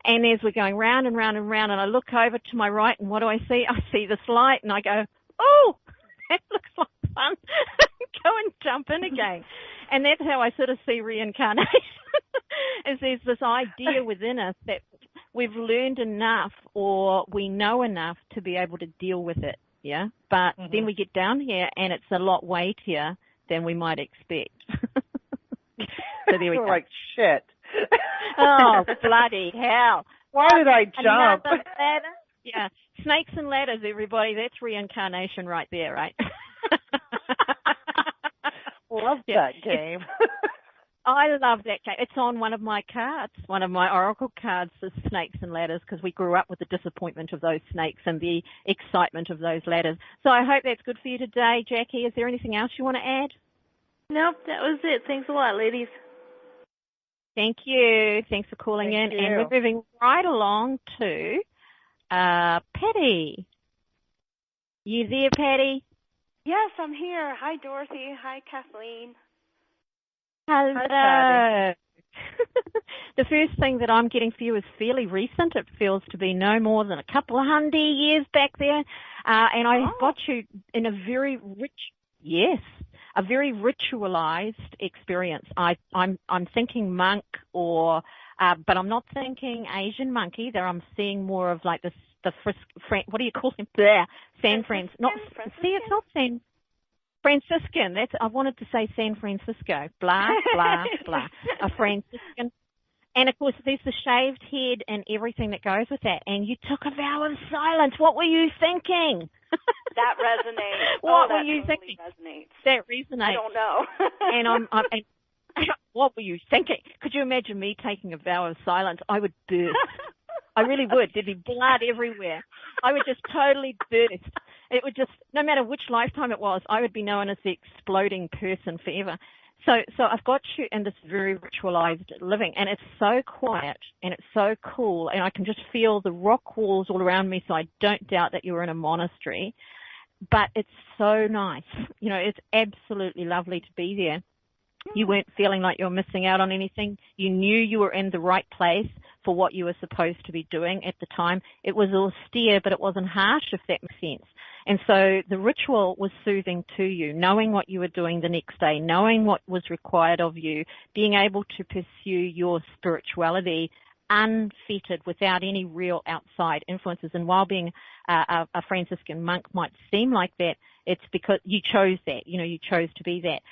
And as we're going round and round and round, and I look over to my right, and what do I see? I see this light, and I go, oh, that looks like fun. go and jump in again. And that's how I sort of see reincarnation. Is there's this idea within us that we've learned enough or we know enough to be able to deal with it, yeah? But then we get down here and it's a lot weightier than we might expect. So there we go. Like, shit. Oh, bloody hell. Why did I jump? Another ladder? Yeah. Snakes and ladders, everybody. That's reincarnation right there, right? Love that game. I love that game. It's on one of my cards, one of my oracle cards, is snakes and ladders, because we grew up with the disappointment of those snakes and the excitement of those ladders. So I hope that's good for you today, Jackie. Is there anything else you want to add? Nope, that was it. Thanks a lot, ladies. Thank you. Thanks for calling in. And we're moving right along to Patty. You there, Patty? Yes, I'm here. Hi, Dorothy. Hi, Kathleen. Hello. Hi, The first thing that I'm getting for you is fairly recent. It feels to be no more than a couple of 100 years back there. And I've got you in a very very ritualized experience. I'm thinking monk or, but I'm not thinking Asian monk either. I'm seeing more of like what do you call him? San Francisco. It's not San Franciscan. I wanted to say San Francisco. Blah, blah, blah. A Franciscan. And of course, there's the shaved head and everything that goes with that. And you took a vow of silence. What were you thinking? That resonates. What were you thinking? Resonates. That resonates. I don't know. and what were you thinking? Could you imagine me taking a vow of silence? I would burst. I really would. There'd be blood everywhere. I would just totally burst. It would just, no matter which lifetime it was, I would be known as the exploding person forever. So I've got you in this very ritualized living, and it's so quiet and it's so cool, and I can just feel the rock walls all around me, so I don't doubt that you're in a monastery. But it's so nice. You know, it's absolutely lovely to be there. You weren't feeling like you were missing out on anything. You knew you were in the right place for what you were supposed to be doing at the time. It was austere, but it wasn't harsh, if that makes sense. And so the ritual was soothing to you, knowing what you were doing the next day, knowing what was required of you, being able to pursue your spirituality unfettered without any real outside influences. And while being a Franciscan monk might seem like that, it's because you chose that, you chose to be that.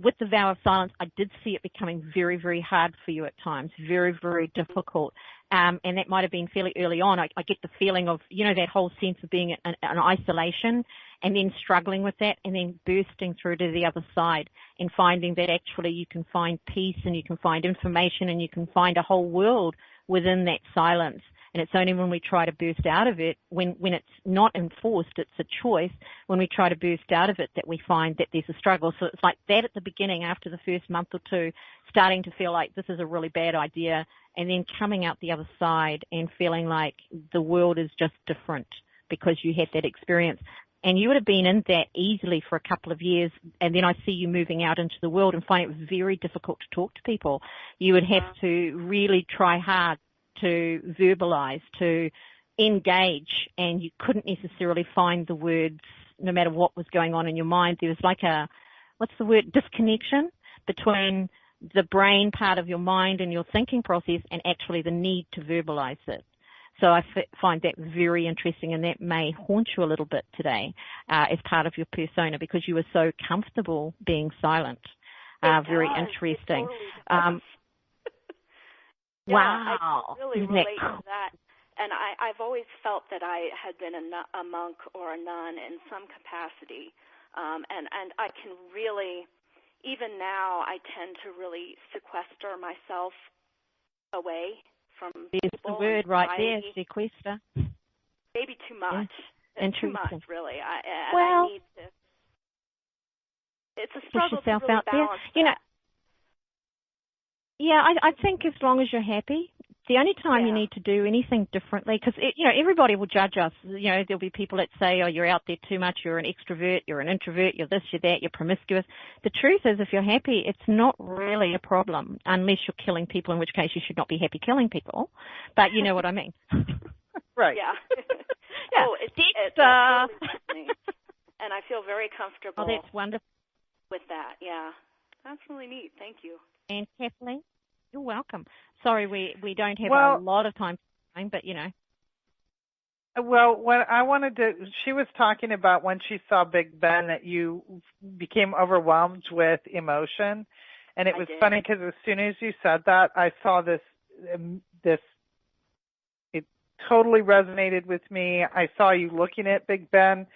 With the vow of silence, I did see it becoming very, very hard for you at times, very, very difficult. And that might have been fairly early on. I get the feeling of, that whole sense of being in isolation and then struggling with that and then bursting through to the other side and finding that actually you can find peace and you can find information and you can find a whole world within that silence. And it's only when we try to burst out of it, when it's not enforced, it's a choice, when we try to burst out of it that we find that there's a struggle. So it's like that at the beginning, after the first month or two, starting to feel like this is a really bad idea, and then coming out the other side and feeling like the world is just different because you had that experience. And you would have been in that easily for a couple of years, and then I see you moving out into the world and find it very difficult to talk to people. You would have to really try hard to verbalize, to engage, and you couldn't necessarily find the words no matter what was going on in your mind. There was like disconnection between the brain part of your mind and your thinking process and actually the need to verbalize it. So I find that very interesting, and that may haunt you a little bit today as part of your persona because you were so comfortable being silent. Very interesting. Wow. I really relate to that. And I've always felt that I had been a monk or a nun in some capacity. And I can really, even now, I tend to really sequester myself away from There's people. The word right there, sequester. Maybe too much. Yeah. Too much, really. I need to. It's a struggle push yourself to really out there. balance Yeah, I think as long as you're happy, the only time you need to do anything differently, because, everybody will judge us. There'll be people that say, oh, you're out there too much, you're an extrovert, you're an introvert, you're this, you're that, you're promiscuous. The truth is, if you're happy, it's not really a problem, unless you're killing people, in which case you should not be happy killing people. But you know what I mean. Right. Yeah. Yeah. Oh, it's totally and I feel very comfortable. Oh, that's wonderful. with that. Yeah, that's really neat. Thank you. And Kathleen, you're welcome. Sorry, we don't have a lot of time, but you know. Well, what I wanted to, she was talking about when she saw Big Ben that you became overwhelmed with emotion. And it was funny because as soon as you said that, I saw this, it totally resonated with me. I saw you looking at Big Ben.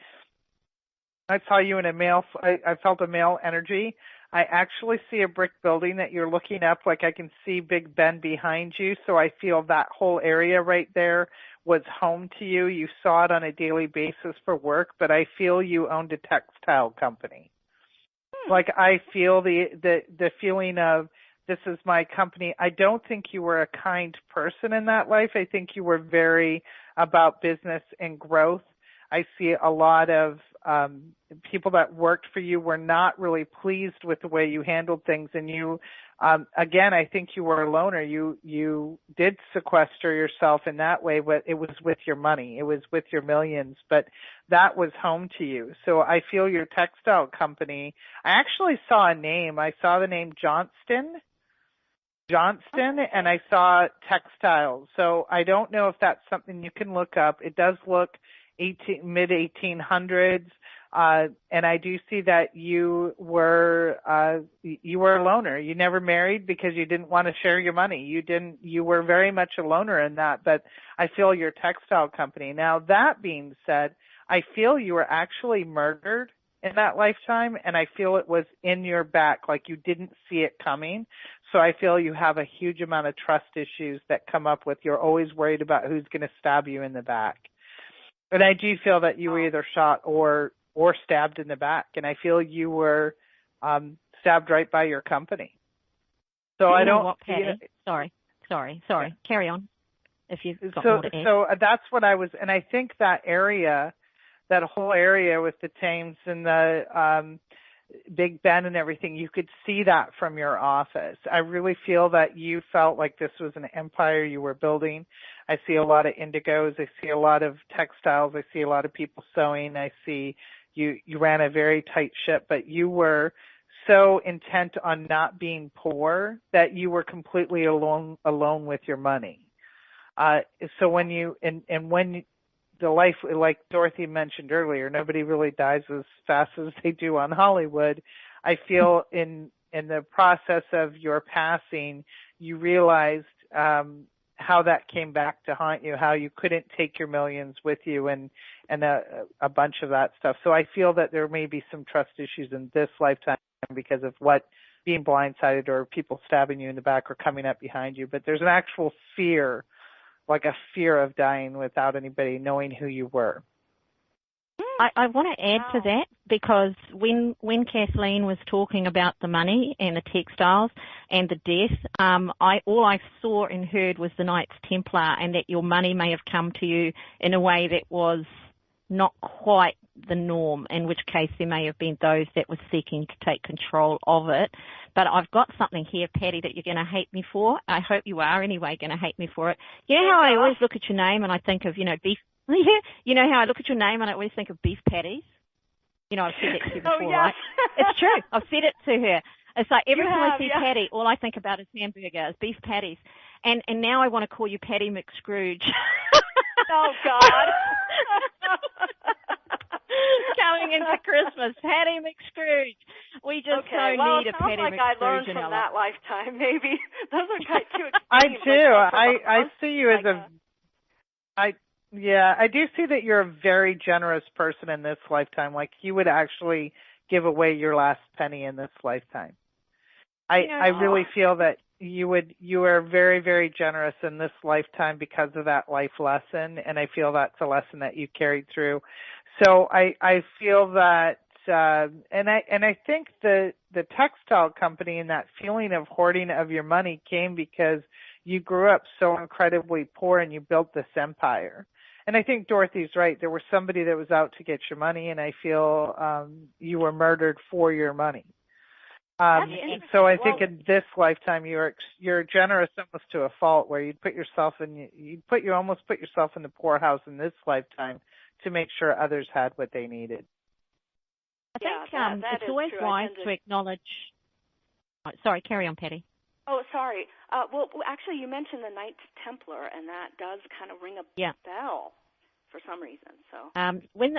I saw you in I felt a male energy. I actually see a brick building that you're looking up, like I can see Big Ben behind you. So I feel that whole area right there was home to you. You saw it on a daily basis for work, but I feel you owned a textile company. Like I feel the feeling of, this is my company. I don't think you were a kind person in that life. I think you were very about business and growth. I see a lot of people that worked for you were not really pleased with the way you handled things. And you, again, I think you were a loner. You did sequester yourself in that way, but it was with your money. It was with your millions, but that was home to you. So I feel your textile company, I actually saw a name. I saw the name Johnston, and I saw textiles. So I don't know if that's something you can look up. It does look mid-1800s, and I do see that you were a loner. You never married because you didn't want to share your money. You were very much a loner in that, but I feel your textile company. Now, that being said, I feel you were actually murdered in that lifetime, and I feel it was in your back, like you didn't see it coming. So I feel you have a huge amount of trust issues that come up with, you're always worried about who's going to stab you in the back. And I do feel that you were either shot or stabbed in the back, and I feel you were stabbed right by your company. So I don't. What, Patty? Sorry. Carry on. If you've got more to add. So that's what I was, and I think that area, that whole area with the Thames and the Big Ben and everything, you could see that from your office. I really feel that you felt like this was an empire you were building. I see a lot of indigos. I see a lot of textiles. I see a lot of people sewing. I see you ran a very tight ship, but you were so intent on not being poor that you were completely alone with your money. So when the life, like Dorothy mentioned earlier, nobody really dies as fast as they do on Hollywood. I feel in the process of your passing, you realized how that came back to haunt you, how you couldn't take your millions with you and a bunch of that stuff. So I feel that there may be some trust issues in this lifetime because of what being blindsided or people stabbing you in the back or coming up behind you. But there's an actual fear, like a fear of dying without anybody knowing who you were. I want to add to that, because when Kathleen was talking about the money and the textiles and the death, all I saw and heard was the Knights Templar, and that your money may have come to you in a way that was not quite the norm, in which case there may have been those that were seeking to take control of it. But I've got something here, Patty, that you're going to hate me for. I hope you are anyway going to hate me for it. You know how I always look at your name and I think of, beef? You know how I look at your name and I always think of beef patties? I've said that to you before, right? It's true. I've said it to her. It's like every time I see Patty, all I think about is hamburgers, beef patties. And now I want to call you Patty McScrooge. Oh, God. Coming into Christmas, Patty McScrooge. We just need a Patty McScrooge. It sounds like I learned from that lifetime, maybe. Those are kind of too extreme. I do. I see you as I do see that you're a very generous person in this lifetime. Like you would actually give away your last penny in this lifetime. I really feel that you are very, very generous in this lifetime because of that life lesson, and I feel that's a lesson that you carried through. So I feel that, and I think the textile company and that feeling of hoarding of your money came because you grew up so incredibly poor and you built this empire. And I think Dorothy's right. There was somebody that was out to get your money, and I feel you were murdered for your money. So I think in this lifetime you're generous almost to a fault, where you'd almost put yourself in the poorhouse in this lifetime to make sure others had what they needed. I think that it's is always true. wise to acknowledge. Oh, sorry, carry on, Patty. Oh, sorry. Well, actually, you mentioned the Knights Templar, and that does kind of ring a bell for some reason. So when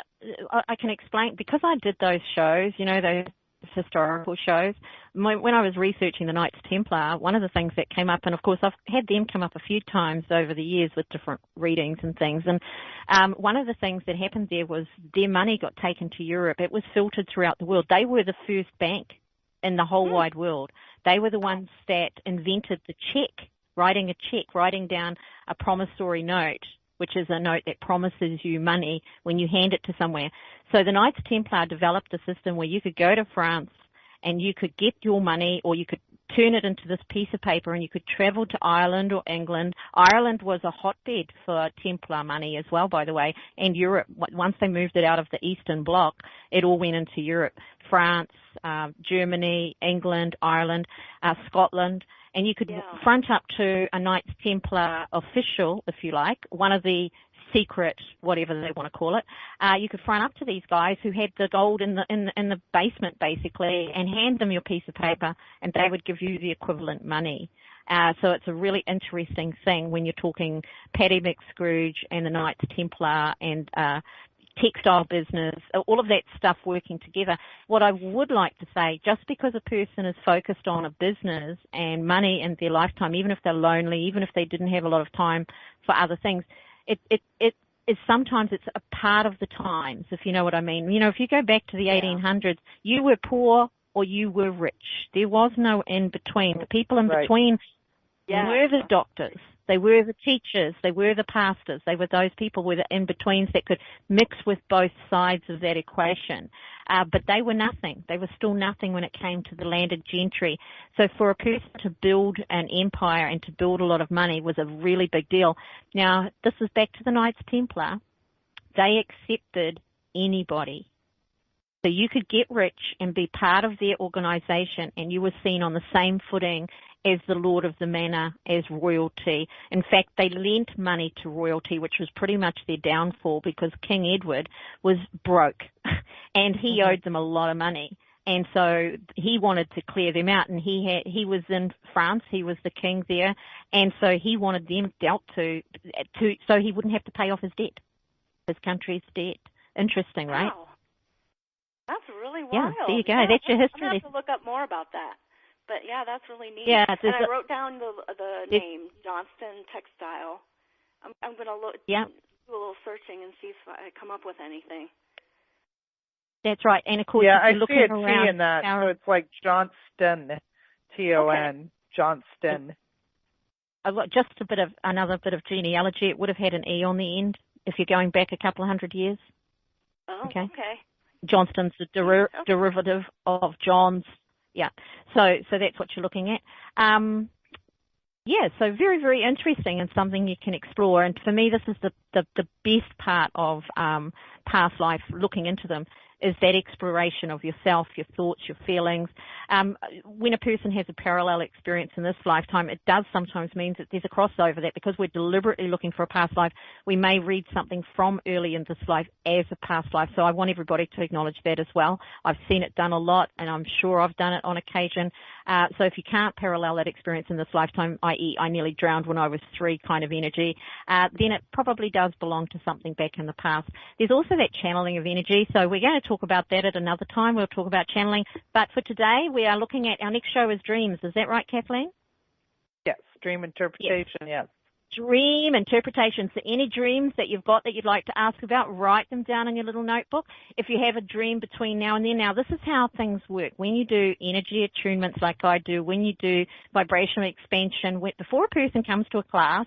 I can explain, because I did those shows, those historical shows, when I was researching the Knights Templar, one of the things that came up, and of course I've had them come up a few times over the years with different readings and things, and one of the things that happened there was their money got taken to Europe. It was filtered throughout the world. They were the first bank in the whole wide world. They were the ones that invented the check, writing down a promissory note, which is a note that promises you money when you hand it to somewhere. So the Knights Templar developed a system where you could go to France and you could get your money, or you could turn it into this piece of paper, and you could travel to Ireland or England. Ireland was a hotbed for Templar money as well, by the way, and Europe. Once they moved it out of the Eastern Bloc, it all went into Europe. France, Germany, England, Ireland, Scotland, and you could front up to a Knights Templar official, if you like, one of the secret, whatever they want to call it. You could front up to these guys who had the gold in the basement, basically, and hand them your piece of paper, and they would give you the equivalent money. So it's a really interesting thing when you're talking Paddy McScrooge and the Knights Templar and textile business, all of that stuff working together. What I would like to say, just because a person is focused on a business and money in their lifetime, even if they're lonely, even if they didn't have a lot of time for other things, it is sometimes it's a part of the times, if you know what I mean. If you go back to the 1800s, you were poor or you were rich. There was no in between. The people in between were the doctors. They were the teachers. They were the pastors. They were those people with the in-betweens that could mix with both sides of that equation. But they were nothing. They were still nothing when it came to the landed gentry. So for a person to build an empire and to build a lot of money was a really big deal. Now, this is back to the Knights Templar. They accepted anybody. So you could get rich and be part of their organization, and you were seen on the same footing as the Lord of the Manor, as royalty. In fact, they lent money to royalty, which was pretty much their downfall because King Edward was broke and he owed them a lot of money. And so he wanted to clear them out, and he was in France, he was the king there, and so he wanted them dealt to so he wouldn't have to pay off his debt, his country's debt. Interesting, right? Wow. That's really wild. Yeah, there you go. That's your history. I'm going to have to look up more about that. But, yeah, that's really neat. Yeah, and I wrote down the name, Johnston Textile. I'm going to do a little searching and see if I come up with anything. That's right. And, of course, I see a T in that, so it's like Johnston, T-O-N, Johnston. Just another bit of genealogy. It would have had an E on the end if you're going back a couple of hundred years. Oh, okay. Johnston's the derivative of John's. Yeah, so that's what you're looking at. So very, very interesting and something you can explore. And for me, this is the best part of past life, looking into them, is that exploration of yourself, your thoughts, your feelings. When a person has a parallel experience in this lifetime, it does sometimes mean that there's a crossover, that because we're deliberately looking for a past life, we may read something from early in this life as a past life. So I want everybody to acknowledge that as well. I've seen it done a lot, and I'm sure I've done it on occasion. So if you can't parallel that experience in this lifetime, i.e. I nearly drowned when I was 3 kind of energy, then it probably does belong to something back in the past. There's also that channeling of energy. So we're going to talk about that at another time. We'll talk about channeling. But for today, we are looking at our next show is dreams. Is that right, Kathleen? Yes, dream interpretation, yes. Dream interpretation. So any dreams that you've got that you'd like to ask about, write them down in your little notebook. If you have a dream between now and then, now this is how things work. When you do energy attunements like I do, when you do vibrational expansion, before a person comes to a class,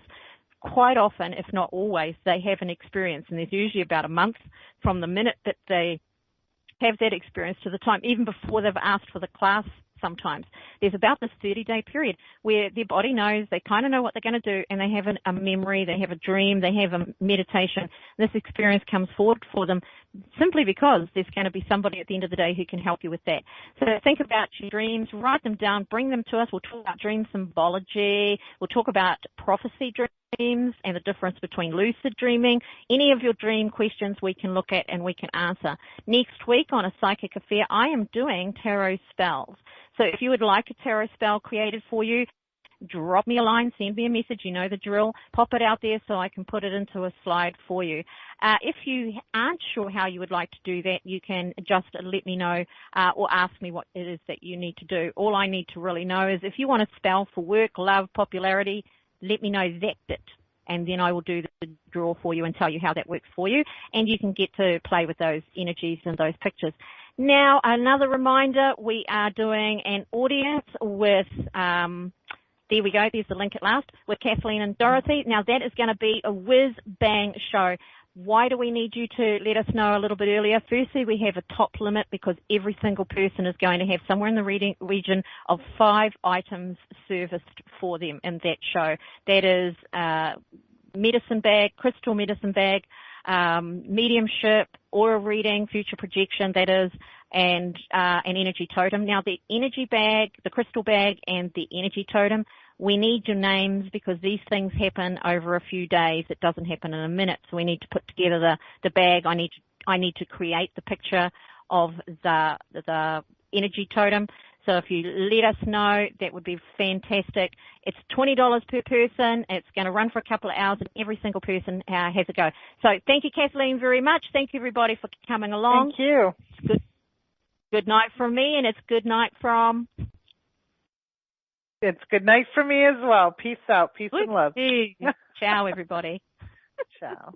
quite often, if not always, they have an experience. And there's usually about a month from the minute that they have that experience to the time, even before they've asked for the class sometimes. There's about this 30-day period where their body knows, they kind of know what they're going to do, and they have a memory, they have a dream, they have a meditation. This experience comes forward for them simply because there's going to be somebody at the end of the day who can help you with that. So think about your dreams, write them down, bring them to us. We'll talk about dream symbology. We'll talk about prophecy dreams and the difference between lucid dreaming. Any of your dream questions we can look at and we can answer. Next week on A Psychic Affair, I am doing tarot spells. So if you would like a tarot spell created for you, drop me a line, send me a message, you know the drill, pop it out there so I can put it into a slide for you. If you aren't sure how you would like to do that, you can just let me know or ask me what it is that you need to do. All I need to really know is if you want a spell for work, love, popularity, let me know that bit, and then I will do the draw for you and tell you how that works for you, and you can get to play with those energies and those pictures. Now, another reminder, we are doing an audience with there we go, there's the link at last, with Kathleen and Dorothy. Now, that is going to be a whiz-bang show. Why do we need you to let us know a little bit earlier? Firstly, we have a top limit because every single person is going to have somewhere in the region of 5 items serviced for them in that show. That is medicine bag, crystal medicine bag, mediumship, aura reading, future projection, that is, and an energy totem. Now, the energy bag, the crystal bag, and the energy totem, we need your names because these things happen over a few days. It doesn't happen in a minute, so we need to put together the bag. I need to create the picture of the energy totem. So if you let us know, that would be fantastic. It's $20 per person. It's going to run for a couple of hours, and every single person has a go. So thank you, Kathleen, very much. Thank you, everybody, for coming along. Thank you. Good night from me, and it's good night from... It's good night for me as well. Peace out. Peace and love. Ciao, everybody. Ciao.